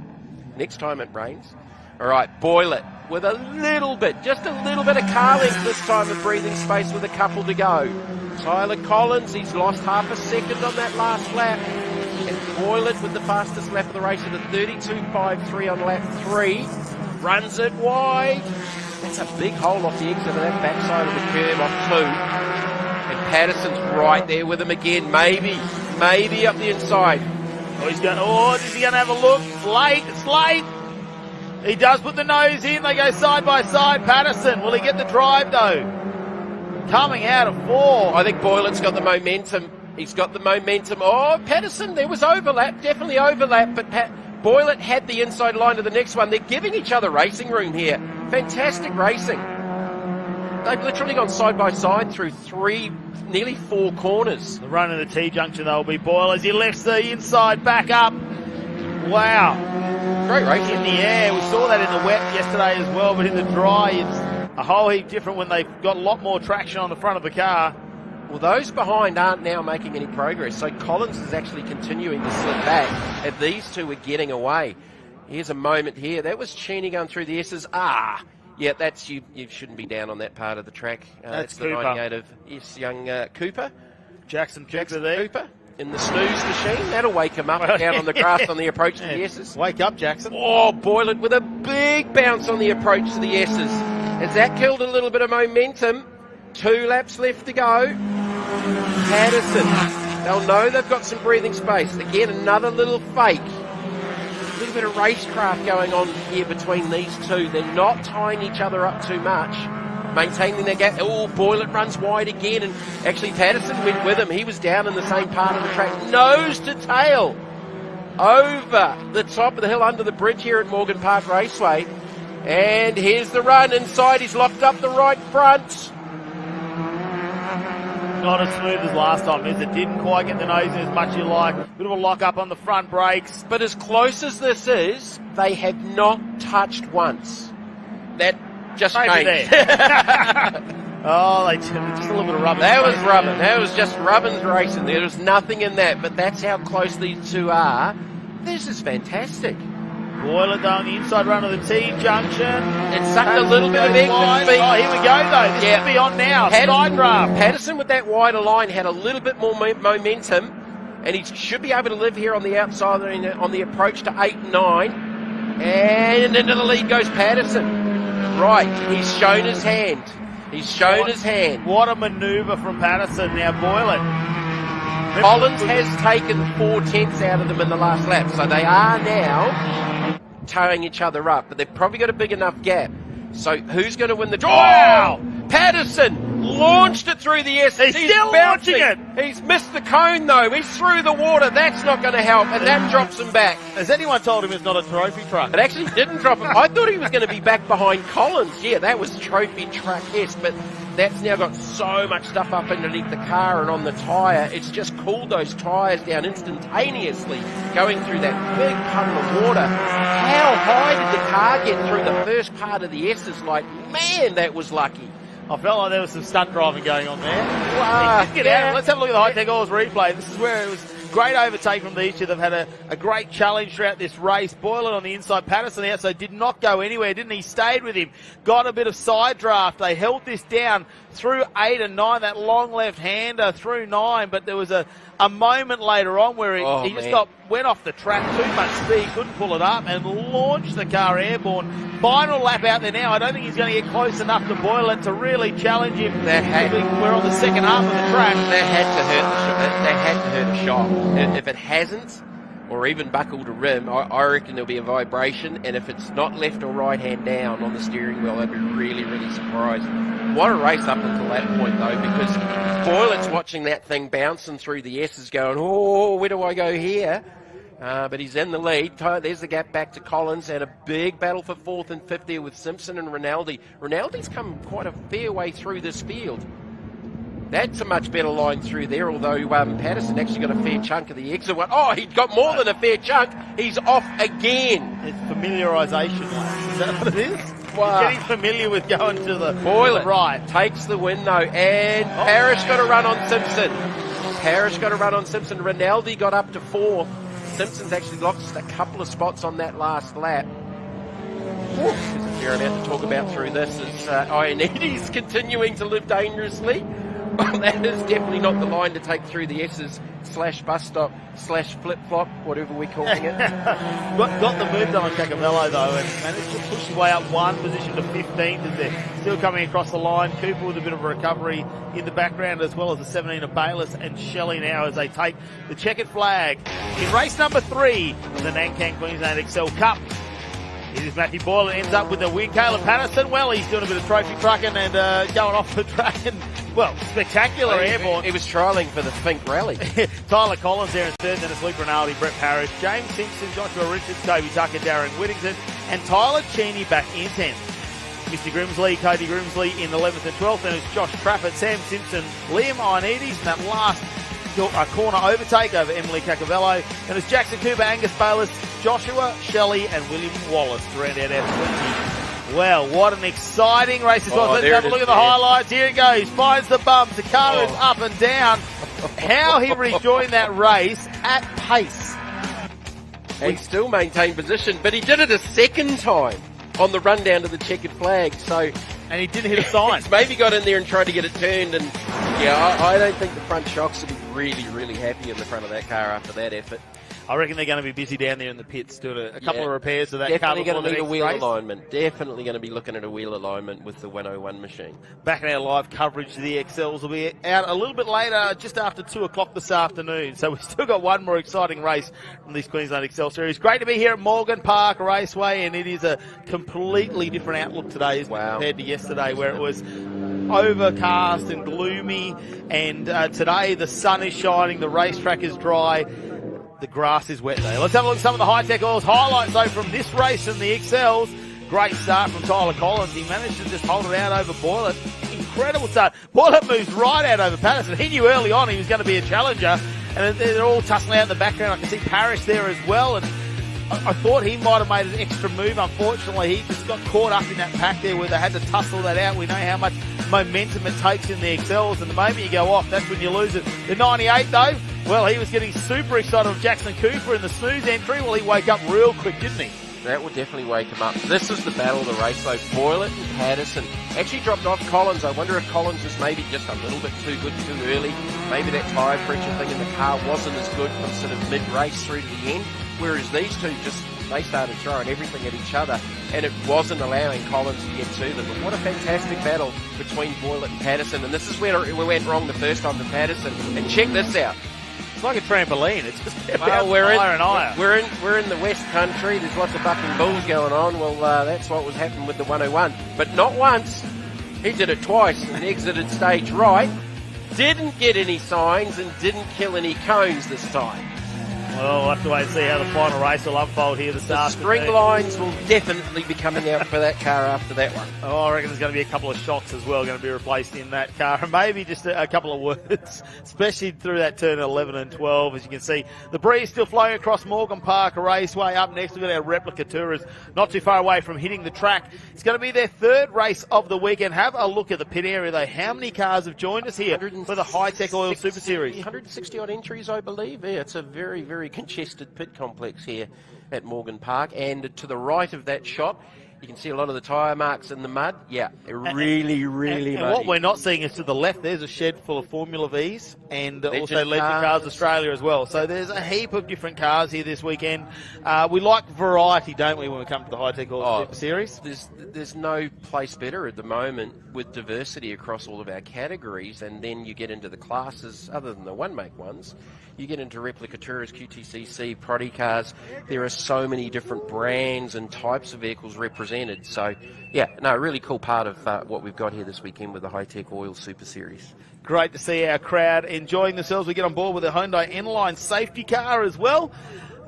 Next time it rains. All right, Boylett with a little bit, just a little bit of car length this time of breathing space with a couple to go. Tyler Collins, he's lost half a second on that last lap. And Boylett with the fastest lap of the race at a 32.53 on lap 3. Runs it wide. That's a big hole off the exit of that backside of the curve off 2. And Patterson's right there with him again. Maybe up the inside. Oh, is he going to have a look? It's late. He does put the nose in. They go side by side. Patterson, will he get the drive though? Coming out of 4. I think Boylett's got the momentum. He's got the momentum. Oh, Patterson, there was overlap, definitely overlap, but Boylett had the inside line to the next one. They're giving each other racing room here. Fantastic racing. They've literally gone side by side through nearly 4 corners. The run in the T-junction, though, will be Boyle as he lifts the inside back up. Wow. Great racing. In the air. We saw that in the wet yesterday as well, but in the dry, it's a whole heap different when they've got a lot more traction on the front of the car. Well, those behind aren't now making any progress, so Collins is actually continuing to slip back, and these two are getting away. Here's a moment here. That was Cheney going through the S's. Yeah, that's you shouldn't be down on that part of the track. That's the Cooper. 98 of young Cooper. Jackson there. Cooper in the snooze machine. That'll wake him up down on the grass on the approach to the S's. Wake up, Jackson. Oh, Boylett with a big bounce on the approach to the S's. Has that killed a little bit of momentum? 2 laps left to go. Patterson. They'll know they've got some breathing space. Again, another little fake. A little bit of racecraft going on here between these two. They're not tying each other up too much. Maintaining their gap. Oh, Boylett runs wide again, and actually Patterson went with him. He was down in the same part of the track. Nose to tail. Over the top of the hill under the bridge here at Morgan Park Raceway. And here's the run inside. He's locked up the right front. Not as smooth as last time, is it? Didn't quite get the nose in as much as you like. Bit of a lock up on the front brakes. But as close as this is, they have not touched once. That just changed. Oh, they just a little bit of rubber. That was rubber. That was just Rubbins racing. There was nothing in that, but that's how close these two are. This is fantastic. Boylett down the inside run of the T-junction. It's sucked a little bit of extra speed. Oh, here we go, though. This could be on now. Side draft. Patterson with that wider line had a little bit more momentum, and he should be able to live here on the outside on the approach to 8 and 9. And into the lead goes Patterson. Right, he's shown his hand. What a manoeuvre from Patterson now, Boylett. Collins has taken 4/10 out of them in the last lap, so they are now towing each other up, but they've probably got a big enough gap. So who's going to win the draw? Wow! Patterson launched it through the S. He's still launching it. He's missed the cone though. He's through the water. That's not going to help, and that drops him back. Has anyone told him it's not a trophy truck? It actually didn't drop him. I thought he was going to be back behind Collins. Yeah, that was trophy truck-esque, but that's now got so much stuff up underneath the car and on the tyre. It's just cooled those tyres down instantaneously going through that big puddle of water. How high did the car get through the first part of the S's? Like, man, that was lucky. I felt like there was some stunt driving going on there. Get out. Let's have a look at the Hi-Tec Oils replay. This is where it was great overtake from these two. They've had a great challenge throughout this race. Boylan on the inside, Patterson outside, did not go anywhere, didn't he? Stayed with him. Got a bit of side draft. They held this down through 8 and 9, that long left-hander through 9, but there was a moment later on where he just went off the track, too much speed, couldn't pull it up, and launched the car airborne. Final lap out there now. I don't think he's going to get close enough to Boylan to really challenge him. We're on the second half of the track. That had to hurt a shot. If it hasn't, or even buckled a rim, I reckon there'll be a vibration, and if it's not left or right hand down on the steering wheel, I'd be really, really surprised. What a race up until that point, though, because Boylan's watching that thing bouncing through the S's going, oh, where do I go here? But he's in the lead. There's the gap back to Collins, and a big battle for 4th and 5th there with Simpson and Rinaldi. Rinaldi's come quite a fair way through this field. That's a much better line through there, although Patterson actually got a fair chunk of the exit one. Oh, he'd got more than a fair chunk. He's off again. It's familiarisation, mate. Is that what it is? Wow. Getting familiar with going to the Boylan right. Takes the win, though, and Parrish got a run on Simpson. Rinaldi got up to 4th. Simpson's actually lost a couple of spots on that last lap. There's a fair amount to talk about through this. As Ioannidis continuing to live dangerously. Well, that is definitely not the line to take through the S's / bus stop / flip-flop, whatever we're calling it. got the move done on Cacavello, though, and managed to push his way up one position to 15th as they're still coming across the line. Cooper with a bit of a recovery in the background, as well as the 17 of Bayliss and Shelley now as they take the checkered flag in race number 3 of the Nankang Queensland Excel Cup. It is Matthew Boylan, ends up with the win. Caleb Patterson, well, he's doing a bit of trophy trucking and going off the track and, well, spectacular airborne. He was trialling for the Fink Rally. Tyler Collins there in 3rd, Dennis Luke Rinaldi, Brett Parrish, James Simpson, Joshua Richards, Toby Tucker, Darren Whittington, and Tyler Cheney back in 10th. Mr. Grimsley, Cody Grimsley in 11th and 12th, and it's Josh Trafford, Sam Simpson, Liam Ioannidis, and that last corner overtake over Emily Cacavello, and it's Jackson Cooper, Angus Bayliss, Joshua Shelley, and William Wallace to round out our 20. Well, what an exciting race as well. Let's have a look at the highlights. Here it goes. Finds the bumps. The car is up and down. How he rejoined that race at pace. And still maintained position, but he did it a second time on the run down to the checkered flag. And he didn't hit a sign. He's maybe got in there and tried to get it turned, and I don't think the front shocks will be really, really happy in the front of that car after that effort. I reckon they're going to be busy down there in the pits doing a couple of repairs to that car. Definitely going to need a wheel alignment. Definitely going to be looking at a wheel alignment with the 101 machine. Back in our live coverage, the XLs will be out a little bit later, just after 2 o'clock this afternoon. So we've still got one more exciting race from this Queensland XL Series. Great to be here at Morgan Park Raceway, and it is a completely different outlook today compared to yesterday, where it was overcast and gloomy, and today the sun is shining, the racetrack is dry. The grass is wet though. Let's have a look at some of the Hi-Tec Oils highlights though from this race and the XLs. Great start from Tyler Collins. He managed to just hold it out over Boylan. Incredible start. Boylan moves right out over Patterson. He knew early on he was going to be a challenger, and they're all tussling out in the background. I can see Parrish there as well, and I thought he might have made an extra move. Unfortunately, he just got caught up in that pack there where they had to tussle that out. We know how much momentum it takes in the XLs, and the moment you go off, that's when you lose it. The 98 though, well, he was getting super excited with Jackson Cooper in the snooze entry. Well, he woke up real quick, didn't he? That will definitely wake him up. This is the battle of the race though. Boylan and Patterson actually dropped off Collins. I wonder if Collins was maybe just a little bit too good too early. Maybe that tyre pressure thing in the car wasn't as good from sort of mid-race through to the end. Whereas these two they started throwing everything at each other, and it wasn't allowing Collins to get to them. But what a fantastic battle between Boylan and Patterson. And this is where we went wrong the first time to Patterson. And check this out. It's like a trampoline. It's just higher and higher. We're in the West Country. There's lots of bucking bulls going on. Well, that's what was happening with the 101. But not once He did it twice and exited stage right. Didn't get any signs and didn't kill any cones this time. Well, we'll have to wait and see how the final race will unfold here this afternoon. String lines will definitely be coming out for that car after that one. Oh, I reckon there's going to be a couple of shots as well going to be replaced in that car. And maybe just a couple of words, especially through that turn 11 and 12. As you can see, the breeze still flowing across Morgan Park Raceway. Up next, we've got our Replica Tourers not too far away from hitting the track. It's going to be their third race of the weekend. Have a look at the pit area, though. How many cars have joined us here for the Hi-Tec Oil Super Series? 160 odd entries, I believe. Yeah, it's a very, very congested pit complex here at Morgan Park. And to the right of that shot, you can see a lot of the tyre marks in the mud. Yeah, really, really and what we're not seeing is to the left, there's a shed full of Formula Vs and also Legend Cars Australia as well. So there's a heap of different cars here this weekend. We like variety, don't we, when we come to the Hi-Tec Oil Super Series? There's no place better at the moment with diversity across all of our categories, and then you get into the classes, other than the one-make ones, you get into Replica Tourers, QTCC, Proddy cars. There are so many different brands and types of vehicles represented. So, yeah, no, a really cool part of what we've got here this weekend with the Hi-Tec Oil Super Series. Great to see our crowd enjoying themselves. We get on board with a Hyundai N-Line safety car as well.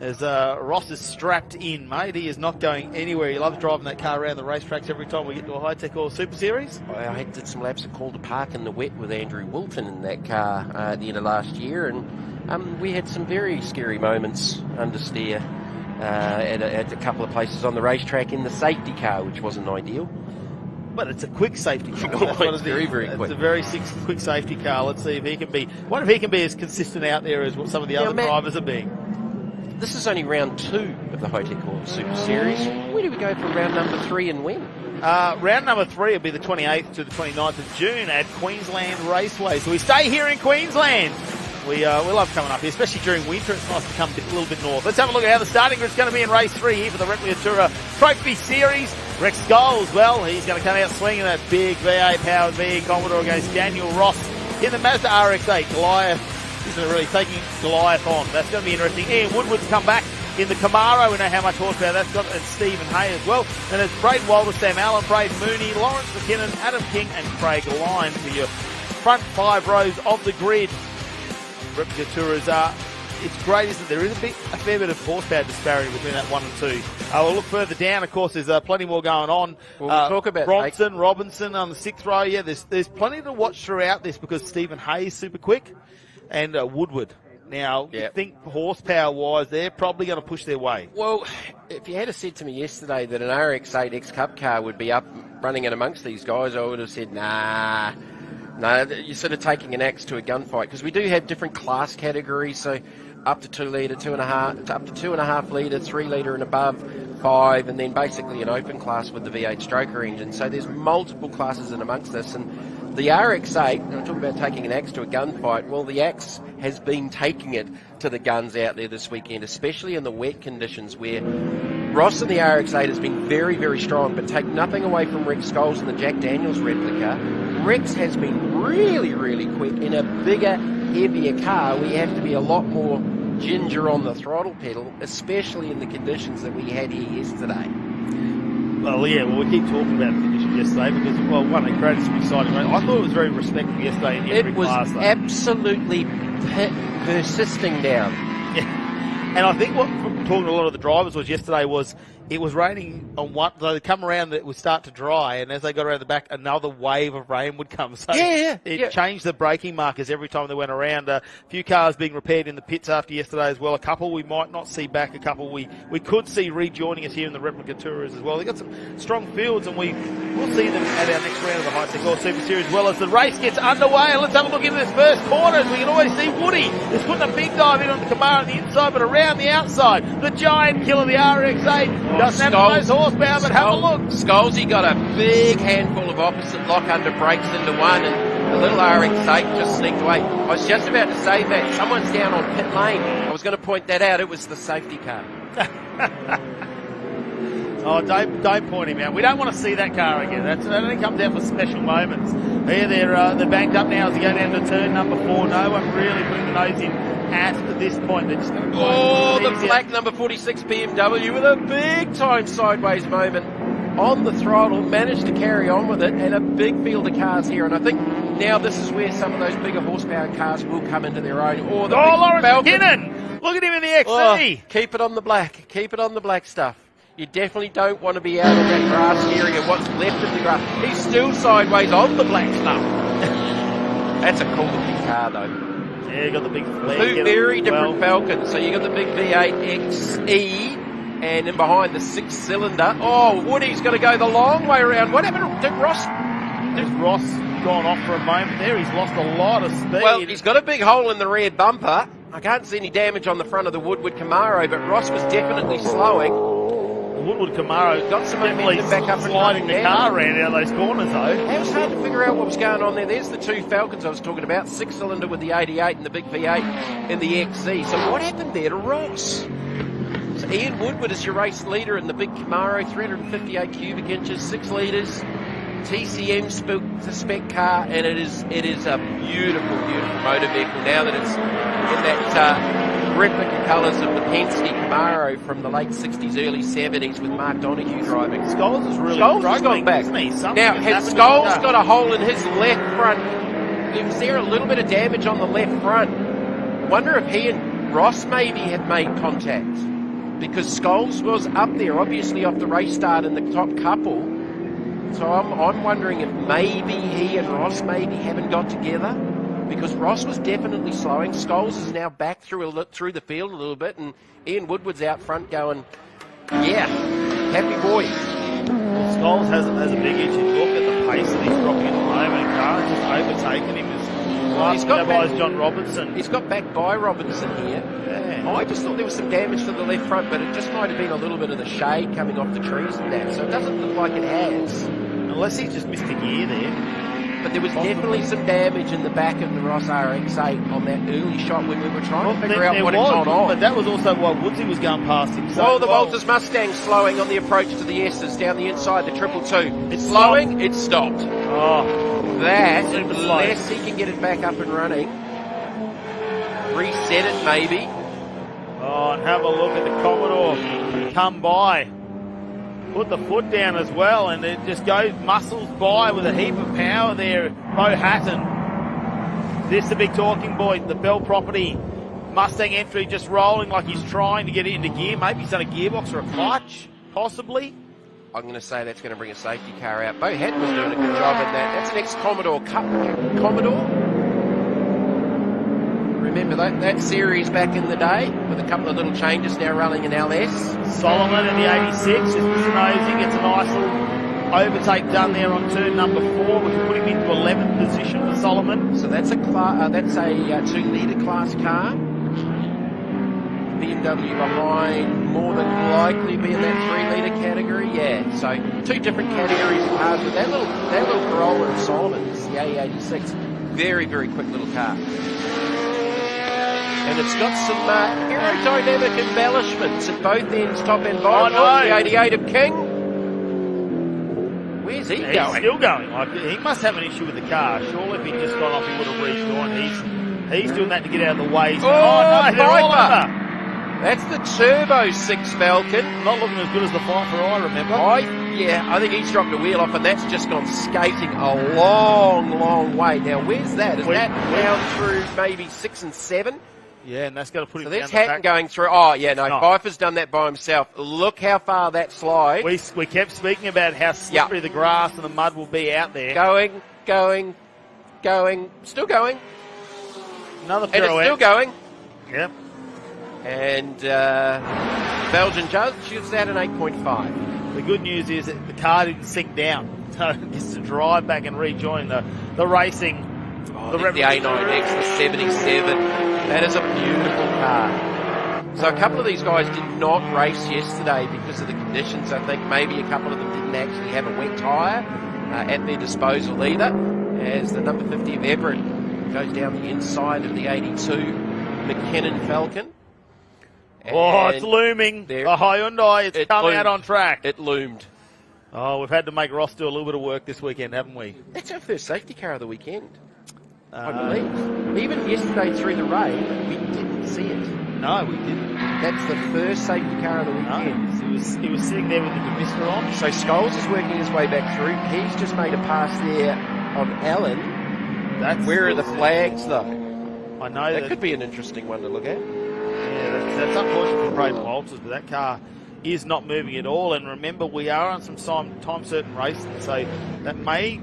As Ross is strapped in, mate. He is not going anywhere. He loves driving that car around the racetracks every time we get to a Hi-Tec Oil Super Series. I did some laps at Calder Park in the wet with Andrew Wilton in that car at the end of last year, and we had some very scary moments under steer at a couple of places on the racetrack in the safety car, which wasn't ideal. But it's a quick safety car. It's very, very quick. It's a very quick safety car. Let's see if he can be. What if he can be as consistent out there as what some of the other drivers are being? This is only round 2 of the Hi-Tec Oil Super Series. Where do we go for round number 3 and when? Round number 3 will be the 28th to the 29th of June at Queensland Raceway. So we stay here in Queensland. We love coming up here, especially during winter. It's nice to come a little bit north. Let's have a look at how the starting grid's going to be in race 3 here for the Replica Tourer Trophy Series. Rex Scholes, well, he's going to come out swinging that big V8-powered V Commodore against Daniel Ross in the Mazda RX-8 Goliath. Isn't it really taking Goliath on? That's going to be interesting. Ian Woodward's come back in the Camaro. We know how much horsepower that's got. And Stephen Hay as well. And it's Braden Walter, Sam Allen, Braden Mooney, Lawrence McKinnon, Adam King and Craig Lyne for your front 5 rows of the grid. Replica Tourers are. It's great, isn't it? There is a fair bit of horsepower disparity between that 1 and 2. We'll look further down. Of course, there's plenty more going on. We'll talk about Bronson, Robinson on the 6th row. Yeah, there's plenty to watch throughout this because Stephen Hay is super quick. And Woodward. Now, you think horsepower-wise, they're probably going to push their way. Well, if you had said to me yesterday that an RX-8 X-Cup car would be up running in amongst these guys, I would have said, nah, you're sort of taking an axe to a gunfight, because we do have different class categories, so up to 2 litre, 2.5, up to 2.5 litre, 3 litre and above, 5, and then basically an open class with the V8 stroker engine. So there's multiple classes in amongst this, and the RX-8, I'm talking about taking an axe to a gunfight, well, the axe has been taking it to the guns out there this weekend, especially in the wet conditions where Ross and the RX-8 has been very, very strong, but take nothing away from Rex Scholes and the Jack Daniels replica. Rex has been really, really quick in a bigger, heavier car where you have to be a lot more ginger on the throttle pedal, especially in the conditions that we had here yesterday. Well, yeah, we keep talking about the conditions yesterday because, well, one, it created some exciting race. I thought it was very respectful yesterday in every class, though. It was absolutely persisting down. Yeah. And I think what, from talking to a lot of the drivers was yesterday was it was raining on one, so they come around, it would start to dry, and as they got around the back, another wave of rain would come. So it changed the braking markers every time they went around. A few cars being repaired in the pits after yesterday as well. A couple we might not see back. A couple we could see rejoining us here in the Replica Tourers as well. They've got some strong fields, and we'll see them at our next round of the Hi-Tec Oil Super Series as well as the race gets underway. Let's have a look into this first corner. As we can always see Woody is putting a big dive in on the Camaro on the inside, but around the outside, the giant killer, the RX-8. Doesn't have those horsepower, but have a look. Scholesy got a big handful of opposite lock under brakes into one, and the little RX-8 just sneaked away. I was just about to say that. Someone's down on pit lane. I was going to point that out. It was the safety car. Oh, don't point him out. We don't want to see that car again. That only comes out for special moments. Here they're banked up now as they go down to turn number 4. No one really putting the nose in at this point. They're just going to the black number 46 BMW with a big time sideways moment. on the throttle, managed to carry on with it, and a big field of cars here. And I think now this is where some of those bigger horsepower cars will come into their own. Or the Lawrence Falcon. McKinnon! Look at him in the XE! Oh, keep it on the black. Keep it on the black stuff. You definitely don't want to be out on that grass area, what's left of the grass. He's still sideways on the black stuff. That's a cool looking car, though. Yeah, you got the big flag. Two very different Falcons. So you got the big V8 XE, and in behind the 6-cylinder. Oh, Woody's going to go the long way around. What happened to Ross? Has Ross gone off for a moment there? He's lost a lot of speed. Well, he's got a big hole in the rear bumper. I can't see any damage on the front of the Woodward Camaro, but Ross was definitely slowing. The Woodward Camaro Got some definitely momentum back up and sliding the running car down. around out of those corners, though. It was hard to figure out what was going on there. There's the two Falcons I was talking about, 6-cylinder with the 88 and the big V8 and the XE. So what happened there to Ross? So Ian Woodward is your race leader in the big Camaro, 358 cubic inches, 6 litres, TCM spec car, and it is a beautiful, beautiful motor vehicle now that it's in that replica colours of the Penske Camaro from the late 60s, early 70s with Mark Donoghue driving. Scholes is really Scholes has struggling, gone back. isn't he? Something Now, has had happened to Scholes the got a hole in his left front? Was there a little bit of damage on the left front? I wonder if he and Ross maybe had made contact, because Scholes was up there, obviously off the race start in the top couple. So I'm wondering if maybe he and Ross maybe haven't got together, because Ross was definitely slowing. Scholes is now back through the field a little bit, and Ian Woodward's out front going, yeah, happy boy. Scholes has a big issue. Look at the pace that he's dropping at the moment. Carr's just overtaken him. He's got by back, John Robertson. He's got back by Robinson here. Yeah. I just thought there was some damage to the left front, but it just might have been a little bit of the shade coming off the trees and that, so it doesn't look like it has. Unless he's just missed a gear there. But there was definitely some damage in the back of the Ross RX-8 on that early shot when we were trying to figure out what had gone on. But that was also while Woodsy was going past him. So the Walters Mustang slowing on the approach to the S's down the inside, the 222. It's slowing, it's stopped. Oh, That, super unless he can get it back up and running, reset it maybe. Oh, and have a look at the Commodore come by. Put the foot down as well, and it just goes muscles by with a heap of power there. Bo Hatton. This is the big talking point. The Bell property Mustang entry just rolling like he's trying to get it into gear. Maybe he's done a gearbox or a clutch, possibly. I'm going to say that's going to bring a safety car out. Bo Hatton was doing a good job at that. That's an ex-Commodore Commodore. Remember that series back in the day with a couple of little changes, now running an LS. Solomon in the 86 is nosing. It's a nice little overtake done there on turn number 4, which will put him into 11th position for Solomon. So that's a 2-litre class car. BMW behind, more than likely be in that 3-litre category. Yeah, so 2 different categories of cars. But that little Corolla of Solomon's, the AE86, very, very quick little car. And it's got some aerodynamic embellishments at both ends, top and bottom. Oh, no. The 88 of King. Where's he He's going? still going. Like, he must have an issue with the car. Surely if he'd just gone off, he would have rejoined. He's doing that to get out of the way. Oh, no, they're all Viper. over. That's the Turbo 6 Falcon. Not looking as good as the Viper, I remember. I think he's dropped a wheel off, and that's just gone skating a long, long way. Now, where's that? Is that down through maybe 6 and 7? Yeah, and that's got to put him So down there's the Hatton back. going through. Oh, yeah, no, No. Pfeiffer's done that by himself. Look how far that slides. We kept speaking about how slippery the grass and the mud will be out there. Going, still going. Another And it's pirouette. still going. Yep. And Belgian judge gives that an 8.5. The good news is that the car didn't sink down. So it gets to drive back and rejoin the racing. The A9X, the 77. That is a beautiful car. So a couple of these guys did not race yesterday because of the conditions. I think maybe a couple of them didn't actually have a wet tyre at their disposal either, as the number 50 of Everett goes down the inside of the 82 McKinnon Falcon. Oh, it's looming. The Hyundai, it's come out on track. It loomed. Oh, we've had to make Ross do a little bit of work this weekend, haven't we? That's our first safety car of the weekend, I believe. Even yesterday through the rain, we didn't see it. No, we didn't. That's the first safety car of the weekend. He was sitting there with the demister on. So Scholes is working his way back through. He's just made a pass there on Allen. Where are the flags, though? I know that could be an interesting one to look at. Yeah, that's unfortunate for Braden Walters, but that car is not moving at all. And remember, we are on some time certain racing, so that may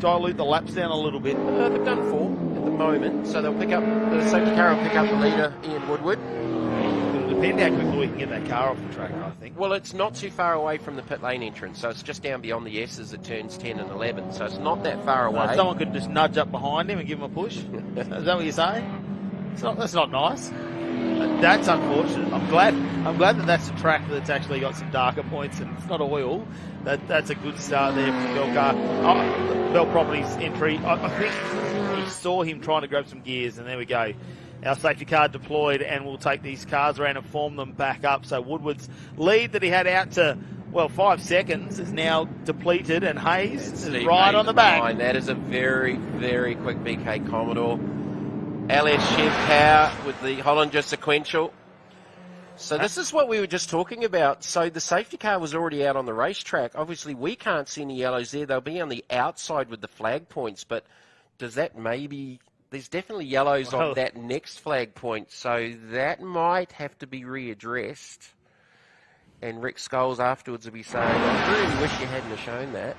dilute the laps down a little bit. They've done 4 at the moment, so they'll pick up, the safety car will pick up the leader, Ian Woodward. It'll depend how quickly we can get that car off the track, I think. Well, it's not too far away from the pit lane entrance, so it's just down beyond the S's at turns 10 and 11, so it's not that far away. Someone could just nudge up behind him and give him a push. Is that what you're saying? That's not nice. That's unfortunate. I'm glad that that's a track that's actually got some darker points and it's not oil. That's a good start there for the Bell car. The Bell Properties entry. I think he saw him trying to grab some gears, and there we go. Our safety car deployed, and we'll take these cars around and form them back up. So Woodward's lead that he had out to 5 seconds is now depleted, and Hayes is right on the back. That is a very, very quick BK Commodore. LS Chev power with the Hollinger sequential. So this is what we were just talking about. So the safety car was already out on the racetrack. Obviously, we can't see any yellows there. They'll be on the outside with the flag points, but does that maybe... There's definitely yellows on that next flag point, so that might have to be readdressed. And Rick Scholes afterwards will be saying, I really wish you hadn't have shown that.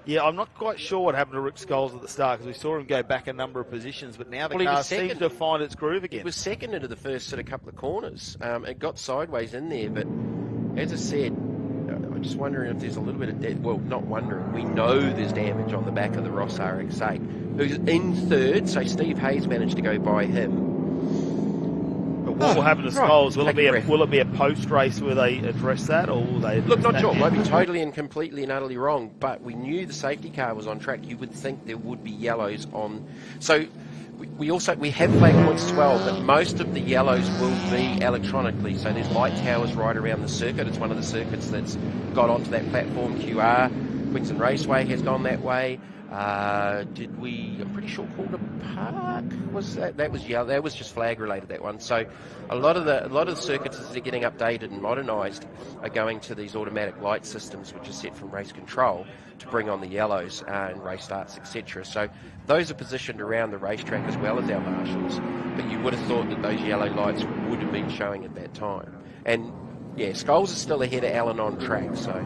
Yeah, I'm not quite sure what happened to Rick Scholes at the start, because we saw him go back a number of positions, but now the car seems to find its groove again. It was second into the first sort of couple of corners. It got sideways in there, but as I said, I'm just wondering if there's a little bit of well, not wondering, we know there's damage on the back of the Ross RX-8, who's in third, so Steve Hayes managed to go by him. What will happen to Scholes? Will it be a post race where they address that, or will they? Look, not sure. Might be totally and completely and utterly wrong, but we knew the safety car was on track. You would think there would be yellows on. So we have flag points as well, but most of the yellows will be electronically. So there's light towers right around the circuit. It's one of the circuits that's got onto that platform. Queensland Raceway has gone that way. I'm pretty sure Calder Park was that was yellow. That was just flag related, that one. So a lot of the circuits as they're getting updated and modernised are going to these automatic light systems, which are set from race control to bring on the yellows and race starts, etc. So those are positioned around the racetrack as well as our marshals. But you would have thought that those yellow lights would have been showing at that time. And yeah, Scholes is still ahead of Allen on track, so.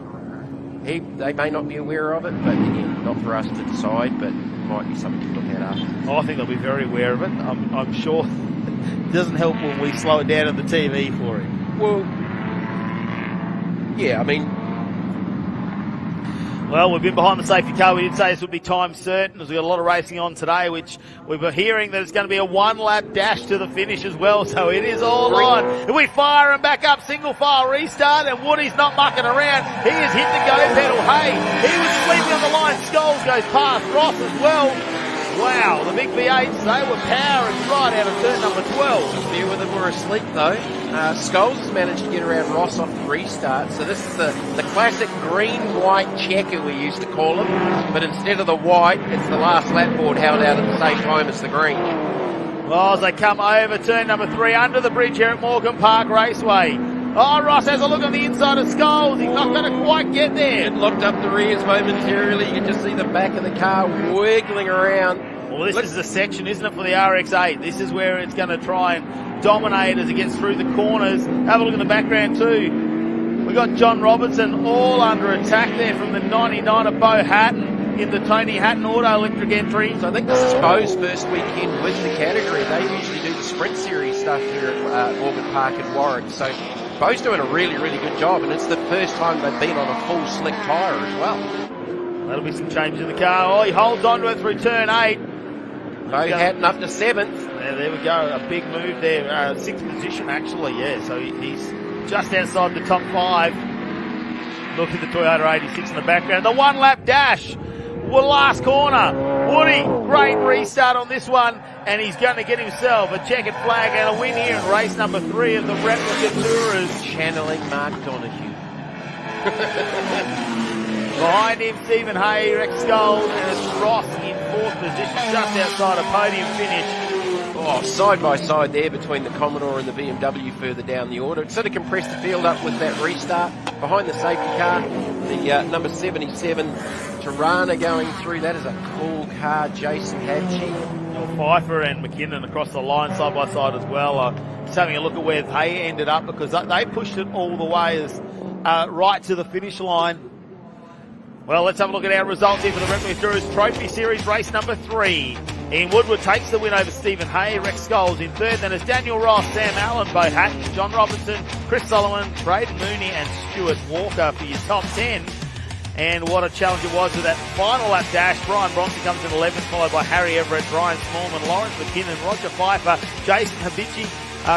They may not be aware of it, but again, not for us to decide, but it might be something to look at after. I think they'll be very aware of it. I'm sure it doesn't help when we slow it down on the TV for him. Well, yeah, I mean... Well, we've been behind the safety car. We did say this would be time certain, as we've got a lot of racing on today, which we were hearing that it's going to be a one-lap dash to the finish as well, so it is all on. And we fire and back up, single file restart, and Woody's not mucking around. He has hit the go pedal. Hey, he was sleeping on the line. Scholes goes past Ross as well. Wow, the big V8s, they were powering right out of turn number 12. A few of them were asleep though. Scholes has managed to get around Ross off the restart, so this is the classic green-white checker we used to call them, but instead of the white, it's the last lap board held out at the same time as the green. Well, as they come over turn number 3 under the bridge here at Morgan Park Raceway. Oh, Ross has a look on the inside of Scholes. He's not going to quite get there. It locked up the rears momentarily. You can just see the back of the car wiggling around. Well, this is the section, isn't it, for the RX-8? This is where it's going to try and dominate as it gets through the corners. Have a look in the background too. We've got John Robertson all under attack there from the 99 of Bo Hatton in the Tony Hatton Auto Electric entry. So I think this is Bo's first weekend with the category. They usually do the Sprint Series stuff here at Morgan Park in Warwick. So Bo's doing a really, really good job, and it's the first time they've been on a full slick tyre as well. That'll be some change in the car. Oh, he holds on to it through turn 8. Bo Hatton up to 7th. There we go. A big move there. 6th position, actually, yeah. So he's just outside the top 5. Look at the Toyota 86 in the background. The one-lap dash. Well, last corner. Woody, great restart on this one. And he's going to get himself a checkered flag and a win here in race number 3 of the Replica Tourers. Channeling Mark Donohue. Behind him, Stephen Hay, Rex Scholes, and it's Ross in 4th position, just outside a podium finish. Oh, side by side there between the Commodore and the BMW further down the order. It sort of compressed the field up with that restart. Behind the safety car, the number 77 Tirana going through. That is a cool car, Jason Hadchey. Pfeiffer and McKinnon across the line side by side as well. Just having a look at where they ended up, because they pushed it all the way right to the finish line. Well, let's have a look at our results here for the Replica Tourist Trophy Series race number 3. Ian Woodward takes the win over Stephen Hay. Rex Scholes in third. Then it's Daniel Ross, Sam Allen, Bo Hatton, John Robinson, Chris Sullivan, Braden Mooney and Stuart Walker for your top 10. And what a challenge it was with that final lap dash. Brian Bronson comes in 11th, followed by Harry Everett, Brian Smallman, Lawrence McKinnon, Roger Pfeiffer, Jason Habici,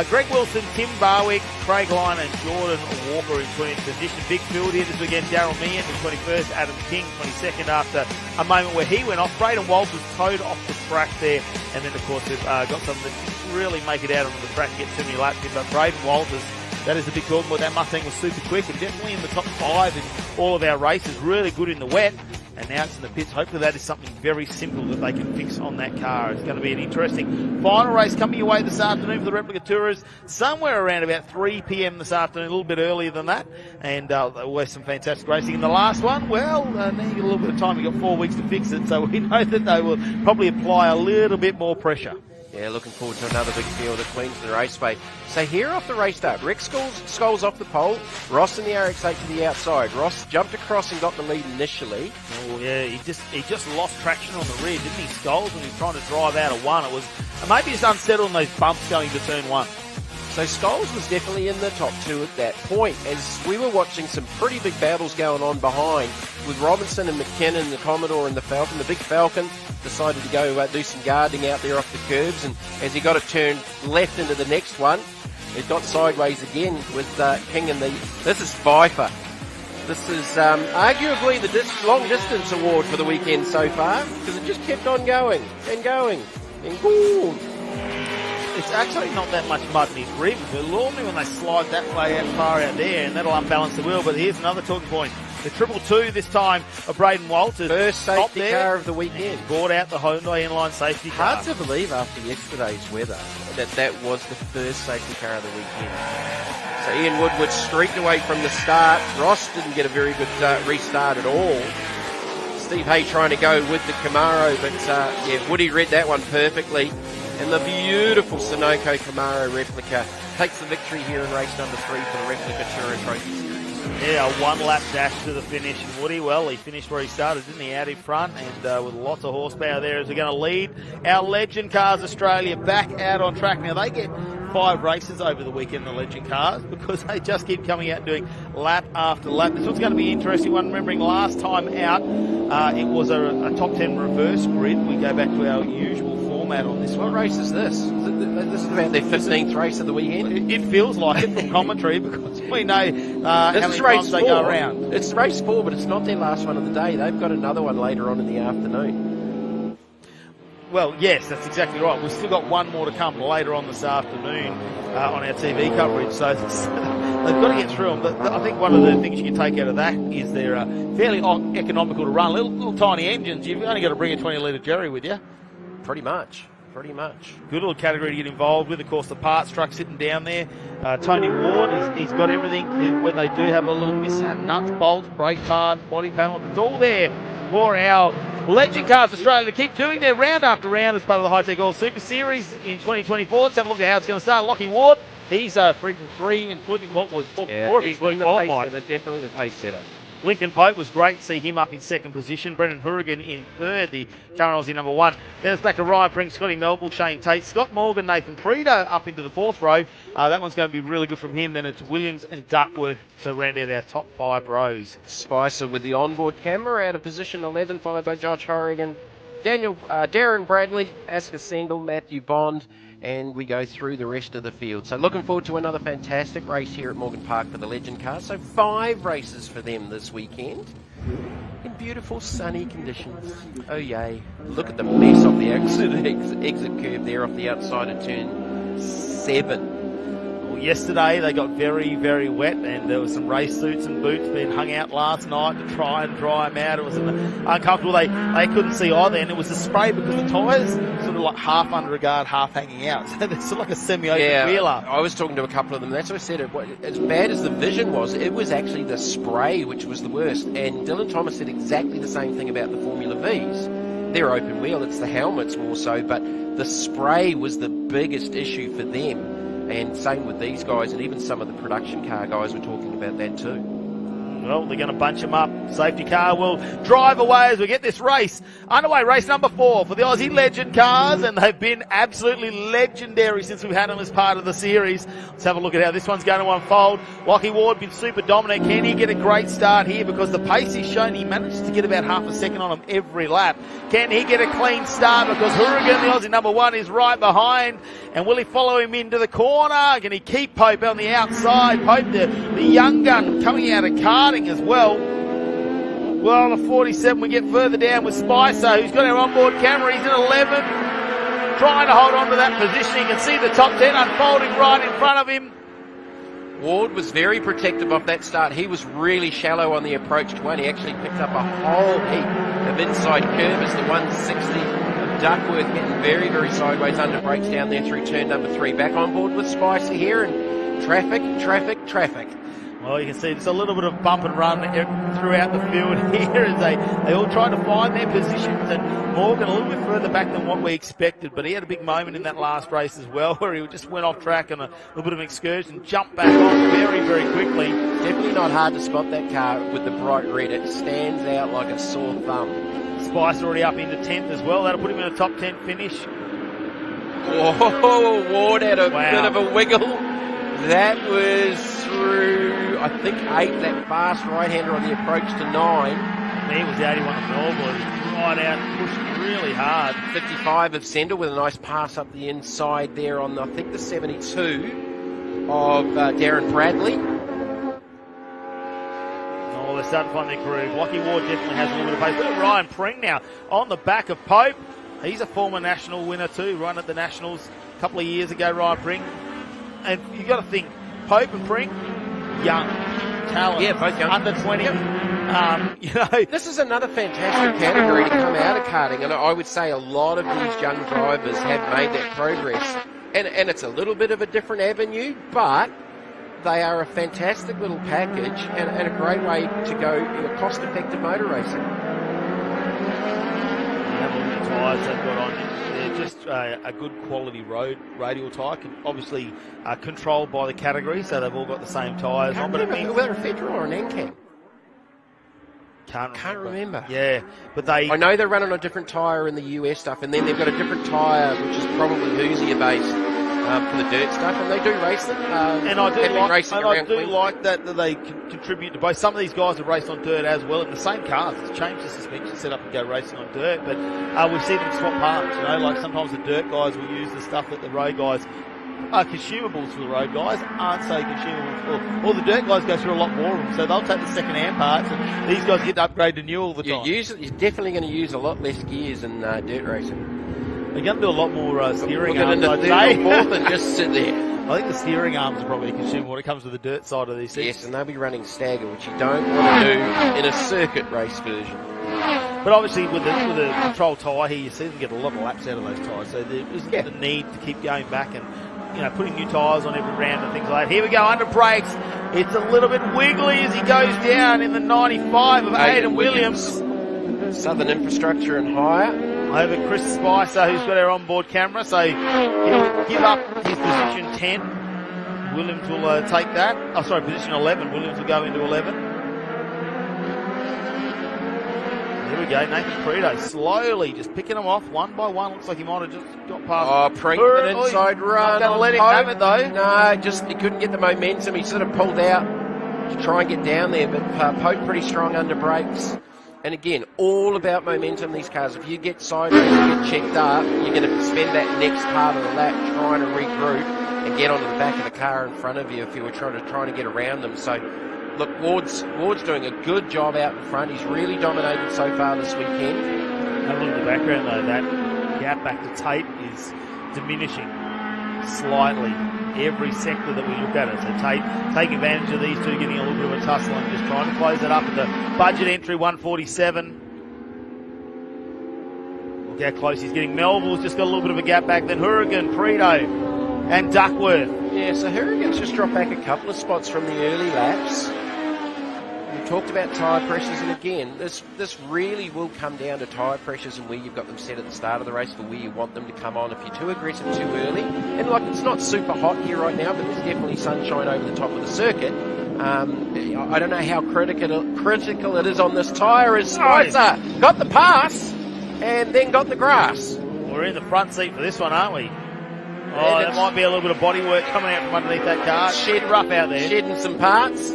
Greg Wilson, Tim Barwick, Craig Lyon and Jordan Walker in 20th position. Big field here this weekend. Daryl Meehan in 21st, Adam King 22nd after a moment where he went off. Braden Walters towed off the track there, and then of course they've got some that didn't really make it out onto the track and get too many laps in, but Braden Walters, that is a big talking about. That Mustang was super quick and definitely in the top 5 in all of our races. Really good in the wet. And now it's in the pits. Hopefully that is something very simple that they can fix on that car. It's going to be an interesting final race coming your way this afternoon for the Replica Tourers. Somewhere around about 3 p.m. this afternoon, a little bit earlier than that. And always some fantastic racing. And the last one, well, now you get a little bit of time. You've got 4 weeks to fix it. So we know that they will probably apply a little bit more pressure. Yeah, looking forward to another big field at Queensland Raceway. So here off the race start, Rex Scholes off the pole, Ross in the RX-8 to the outside. Ross jumped across and got the lead initially. Oh yeah, he just lost traction on the rear, didn't he, Scholes, when he was trying to drive out of one. It was maybe just unsettled on those bumps going to turn 1. So Scholes was definitely in the top 2 at that point, as we were watching some pretty big battles going on behind with Robinson and McKinnon, the Commodore and the Falcon. The big Falcon decided to go do some guarding out there off the curbs, and as he got it turned left into the next one, it got sideways again with King and this is Pfeiffer. This is arguably the long distance award for the weekend so far, because it just kept on going and going and boom. It's actually not that much mud in his rim. But normally when they slide that way out far out there, and that'll unbalance the wheel. But here's another talking point. The 222 this time of Braden Walters. First safety car of the weekend. Brought out the Hyundai inline safety car. Hard to believe after yesterday's weather that was the first safety car of the weekend. So Ian Woodward streaked away from the start. Ross didn't get a very good restart at all. Steve Hay trying to go with the Camaro, but Woody read that one perfectly. And the beautiful Sunoco Camaro Replica takes the victory here in race number 3 for the Replica Tour Trophy Series. Yeah, a 1-lap dash to the finish. And Woody, well, he finished where he started, didn't he? Out in front, and with lots of horsepower there as we're going to lead our Legend Cars Australia back out on track. Now, they get 5 races over the weekend, the Legend Cars, because they just keep coming out and doing lap after lap. This one's going to be an interesting one. Remembering last time out, it was a top 10 reverse grid. We go back to our usual format on this one. What race is this? This is about their 15th race of the weekend. It feels like it from commentary, because we know how many times they go around. It's race 4, but it's not their last one of the day. They've got another one later on in the afternoon. Well, yes, that's exactly right. We've still got one more to come later on this afternoon on our TV coverage, so they've got to get through them. But I think one of the things you can take out of that is they're fairly economical to run. Little tiny engines. You've only got to bring a 20-litre Jerry with you. Pretty much. Good little category to get involved with. Of course, the parts truck sitting down there. Tony Ward, he's got everything. When they do have a little mishap, nuts, bolts, brake pads, body panel, it's all there for our Legend Cars Australia to keep doing their round after round as part of the Hi-Tec All Super Series in 2024. Let's have a look at how it's going to start. Lockie Ward, he's 3-3, including what was he's definitely the pace setter. Lincoln Pope was great to see him up in second position. Brendan Hourigan in third. The current Aussie number 1. Then it's back to Ryan Brink, Scotty Melville, Shane Tate, Scott Morgan, Nathan Prida up into the 4th row. That one's going to be really good from him. Then it's Williams and Duckworth to round out our top 5 rows. Spicer with the onboard camera out of position 11, followed by Josh Horrigan, Darren Bradley, Asker Sendel, Matthew Bond, and we go through the rest of the field. So looking forward to another fantastic race here at Morgan Park for the Legend Cars. So 5 races for them this weekend in beautiful sunny conditions. Oh yay. Look at the mess off the exit curve there off the outside of turn 7. yesterday they got very, very wet, and there was some race suits and boots being hung out last night to try and dry them out. It was uncomfortable. They couldn't see either, and it was the spray because the tyres sort of like half under a guard, half hanging out. So it's sort of like a semi-open wheeler. I was talking to a couple of them. That's what I said. As bad as the vision was, it was actually the spray which was the worst. And Dylan Thomas said exactly the same thing about the Formula Vs. They're open wheel, it's the helmets more so, but the spray was the biggest issue for them. And same with these guys, and even some of the production car guys were talking about that too. Well, they're going to bunch them up. Safety car will drive away as we get this race underway. Race number 4 for the Aussie Legend cars, and they've been absolutely legendary since we've had them as part of the series. Let's have a look at how this one's going to unfold. Lockie Ward been super dominant. Can he get a great start here? Because the pace he's shown, he manages to get about half a second on him every lap. Can he get a clean start? Because Hourigan, the Aussie number 1, is right behind. And will he follow him into the corner? Can he keep Pope on the outside? Pope, the young gun, coming out of karting as well. Well, the 47, we get further down with Spicer, who's got our onboard camera. He's in 11, trying to hold on to that position. You can see the top 10 unfolding right in front of him. Ward was very protective of that start. He was really shallow on the approach to one. He actually picked up a whole heap of inside curve as the 160 of Duckworth getting very, very sideways under brakes down there through turn number 3. Back on board with Spicer here, and traffic. Well, you can see it's a little bit of bump and run throughout the field here as they all try to find their positions, and Morgan a little bit further back than what we expected, but he had a big moment in that last race as well where he just went off track and a little bit of an excursion, jumped back on very, very quickly. Definitely not hard to spot that car with the bright red. It stands out like a sore thumb. Spice already up into 10th as well. That'll put him in a top 10 finish. Oh, Ward had a bit of a wiggle. That was through, I think, 8, that fast right-hander on the approach to 9. There was the 81 of Melbourne, right out, pushed really hard. 55 of Sender with a nice pass up the inside there on, I think, the 72 of Darren Bradley. Oh, they're starting to find their groove. Lockie Ward definitely has a little bit of pace. Look at Ryan Pring now on the back of Pope. He's a former national winner too, run at the Nationals a couple of years ago, Ryan Pring. And you've got to think, Pope and Pring, young, talent, yeah, both young. under 20. Yep. This is another fantastic category to come out of karting, and I would say a lot of these young drivers have made that progress. And it's a little bit of a different avenue, but they are a fantastic little package and a great way to go cost-effective motor racing. The tyres they've got on, they're just a good quality road radial tyre, obviously controlled by the category, so they've all got the same tyres on. But whether a Federal or an NCAM. Can't remember. Yeah, but I know they're running on a different tyre in the US stuff, and then they've got a different tyre which is probably Hoosier based for the dirt stuff, and they do race them. And I do like that they contribute to both. Some of these guys have raced on dirt as well in the same cars. It's changed the suspension setup and go racing on dirt, but we see them swap parts. Like sometimes the dirt guys will use the stuff that the road guys are consumables for the road guys, aren't so consumable. Or the dirt guys go through a lot more of them, so they'll take the second-hand parts, and these guys get to upgrade to new all the time. You're definitely going to use a lot less gears in dirt racing. They're going to do a lot more steering arms, I'd say. Fourth and just sit there. I think the steering arms are probably consumable when it comes to the dirt side of these things. Yes, and they'll be running stagger, which you don't want to do in a circuit race version. But obviously with the control tyre here, you see them get a lot of laps out of those tyres, so there isn't the need to keep going back and putting new tyres on every round and things like that. Here we go, under brakes. It's a little bit wiggly as he goes down in the 95 of Aidan Williams. Southern Infrastructure and higher. Over Chris Spicer, who's got our onboard camera, so he'll give up his position 10. Williams will take that. Position 11. Williams will go into 11. Here we go, Nathan Preto slowly just picking them off one by one. Looks like he might have just got past. Oh, Pring, an inside run. Not going to let him have it though. No, he couldn't get the momentum. He sort of pulled out to try and get down there, but Pope pretty strong under brakes. And again, all about momentum, these cars. If you get sideways, you get checked up, you're going to spend that next part of the lap trying to regroup and get onto the back of the car in front of you if you were trying to get around them. So, look, Ward's doing a good job out in front. He's really dominated so far this weekend. Have a look at the background though. That gap back to Tate is diminishing. slightly every sector that we look at it. So take advantage of these two getting a little bit of a tussle and just trying to close that up at the budget entry 147. Look how close he's getting. Melville's just got a little bit of a gap back. Then Hourigan, Preto and Duckworth. Yeah, so Hourigan's just dropped back a couple of spots from the early laps. We talked about tyre pressures, and again, this really will come down to tyre pressures and where you've got them set at the start of the race for where you want them to come on. If you're too aggressive too early, and like it's not super hot here right now, but there's definitely sunshine over the top of the circuit. I don't know how critical it is on this tyre. As Spicer got the pass and then got the grass. We're in the front seat for this one, aren't we? Oh, there might be a little bit of body work coming out from underneath that car. Rough out there. Shedding some parts.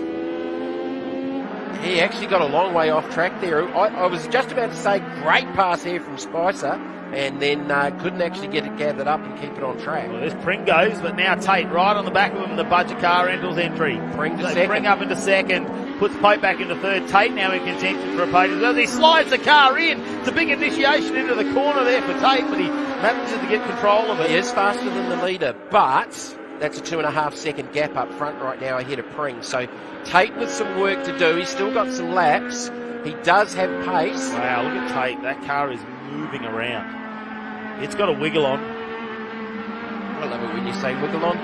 He actually got a long way off track there. I was just about to say great pass here from Spicer, and then couldn't actually get it gathered up and keep it on track. Well, this Pring goes, but now Tate right on the back of him, the budget car rentals entry. Pring to second. Pring up into second, puts Pope back into third. Tate now in contention for a podium. As he slides the car in, it's a big initiation into the corner there for Tate, but he manages to get control of it. He is faster than the leader, but that's a 2.5 second gap up front right now ahead of Pring. So Tate with some work to do. He's still got some laps. He does have pace. Wow, look at Tate. That car is moving around. It's got a wiggle on. I love it when you say wiggle on.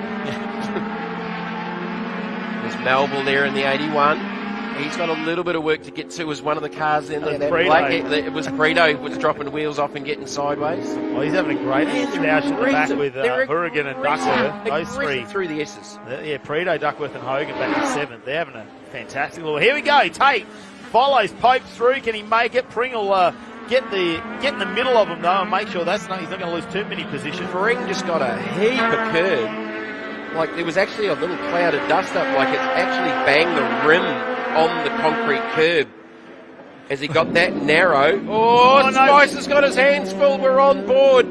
There's Melville there in the 81. He's got a little bit of work to get to as one of the cars in there. It was Preto who was dropping wheels off and getting sideways. Well, he's having a great stoush in the back with Hourigan and Duckworth. Those three. Through the S's. Yeah, Preto, Duckworth and Hogan back in seventh. They're having a fantastic little... Here we go. Tate follows Pope through. Can he make it? Pring will get in the middle of him, though, and make sure he's not going to lose too many positions. Pring just got a heap of curb. Like, there was actually a little cloud of dust up, like it's actually banged the rim on the concrete curb as he got that narrow. Oh, Spice has got his hands full. We're on board.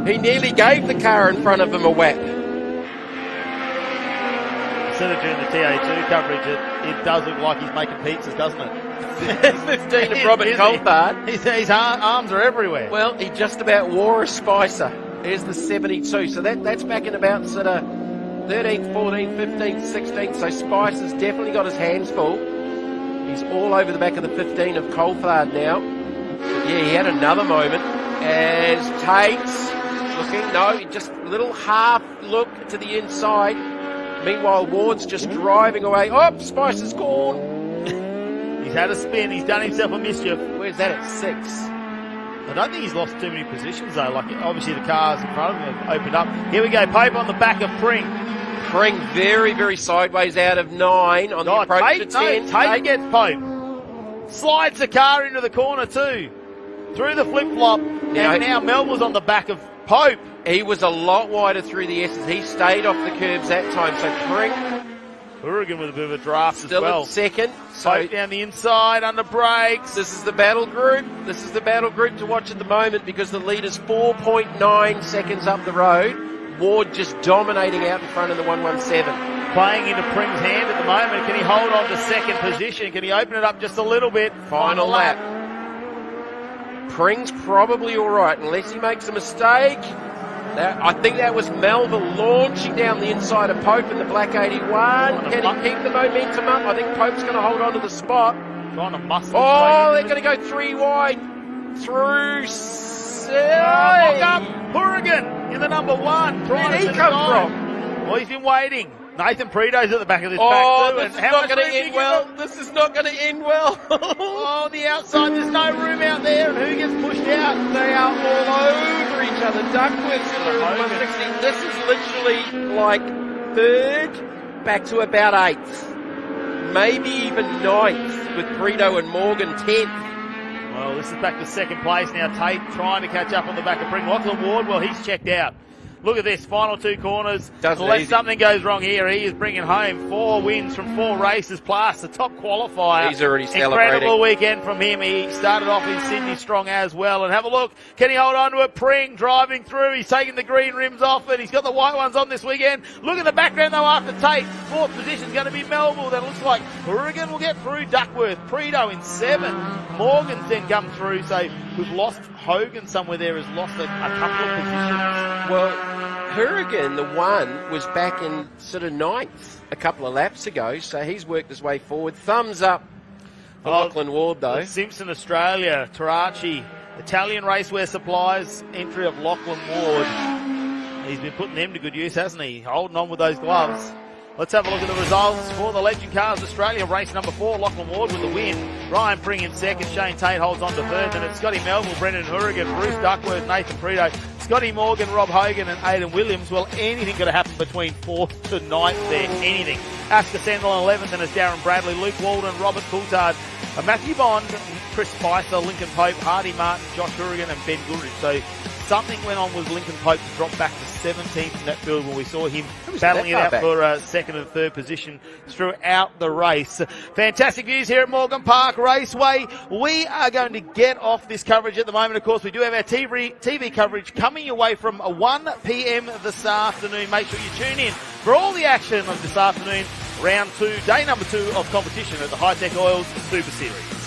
He nearly gave the car in front of him a whack. Instead of doing the TA2 coverage, it does look like he's making pizzas, doesn't it? 15 of Robert Coulthard. His arms are everywhere. Well, he just about wore a Spicer. There's the 72. So that's back in about sort of 13th, 14th, 15th, 16th. So Spicer's definitely got his hands full. He's all over the back of the 15 of Coulthard now. Yeah, he had another moment as Tate's looking. No, just a little half look to the inside. Meanwhile, Ward's just driving away. Oh, Spicer's gone. He's had a spin. He's done himself a mischief. Where's that at 6? I don't think he's lost too many positions, though. Like, obviously the cars in front of him have opened up. Here we go. Pope on the back of Pring. Pring very, very sideways out of 9 on the approach to 10. Tate gets Pope. Slides the car into the corner, too. Through the flip-flop. And now Melville's on the back of Pope. He was a lot wider through the S's. He stayed off the curbs that time. So Pring... Hourigan with a bit of a draft still as well. Still at second. So Pope down the inside, under brakes. This is the battle group. This is the battle group to watch at the moment because the leader's 4.9 seconds up the road. Ward just dominating out in front of the 117. Playing into Pring's hand at the moment. Can he hold on to second position? Can he open it up just a little bit? Final lap. Pring's probably all right unless he makes a mistake. I think that was Melville launching down the inside of Pope in the black 81. Can he keep the momentum up? I think Pope's going to hold on to the spot. Trying to muscle. Oh, they're going to go 3 wide through. Hourigan in the number 1. Where did he come from? Well, he's been waiting. Nathan Preto's at the back of this pack too. This is not going to end well. This is not going to end well. On the outside, there's no room out there. And who gets pushed out? They are all over each other. Duckworth's in the 160. This is literally like 3rd back to about 8th. Maybe even 9th with Preto and Morgan 10th. Well, this is back to second place now. Tate trying to catch up on the back of Pring. Lachlan Ward, well, he's checked out. Look at this, final 2 corners. Unless something goes wrong here, he is bringing home 4 wins from 4 races, plus the top qualifier. He's already celebrating. Incredible weekend from him. He started off in Sydney strong as well. And have a look. Can he hold on to it? Pring driving through. He's taking the green rims off it. He's got the white ones on this weekend. Look at the background, though, after Tate. 4th position is going to be Melville. That looks like Hourigan will get through. Duckworth. Preto in 7. Morgan's then come through. So we've lost Hogan somewhere there, has lost a couple of positions. Well, Hourigan, the one, was back in sort of ninth a couple of laps ago, so he's worked his way forward. Thumbs up for Lachlan Ward, though. Simpson Australia, Tarachi, Italian Raceway Supplies, entry of Lachlan Ward. He's been putting them to good use, hasn't he? Holding on with those gloves. Let's have a look at the results for the Legend Cars Australia. Race number 4, Lachlan Ward with the win. Ryan Pring in second. Shane Tate holds on to third. Then it's Scotty Melville, Brendan Hourigan, Bruce Duckworth, Nathan Prito, Scotty Morgan, Rob Hogan and Aidan Williams. Well, anything could have happened between 4th to 9th there. Anything. Asker Sandel on 11th, and it's Darren Bradley, Luke Walden, Robert Coulthard, Matthew Bond, Chris Spicer, Lincoln Pope, Hardy Martin, Josh Hourigan and Ben Goodrich. So something went on with Lincoln Pope to drop back to 17th in that field when we saw him battling it out for second and third position throughout the race. Fantastic news here at Morgan Park Raceway. We are going to get off this coverage at the moment. Of course, we do have our TV coverage coming your way from 1 p.m. this afternoon. Make sure you tune in for all the action of this afternoon. Round 2, day number 2 of competition at the Hi-Tec Oils Super Series.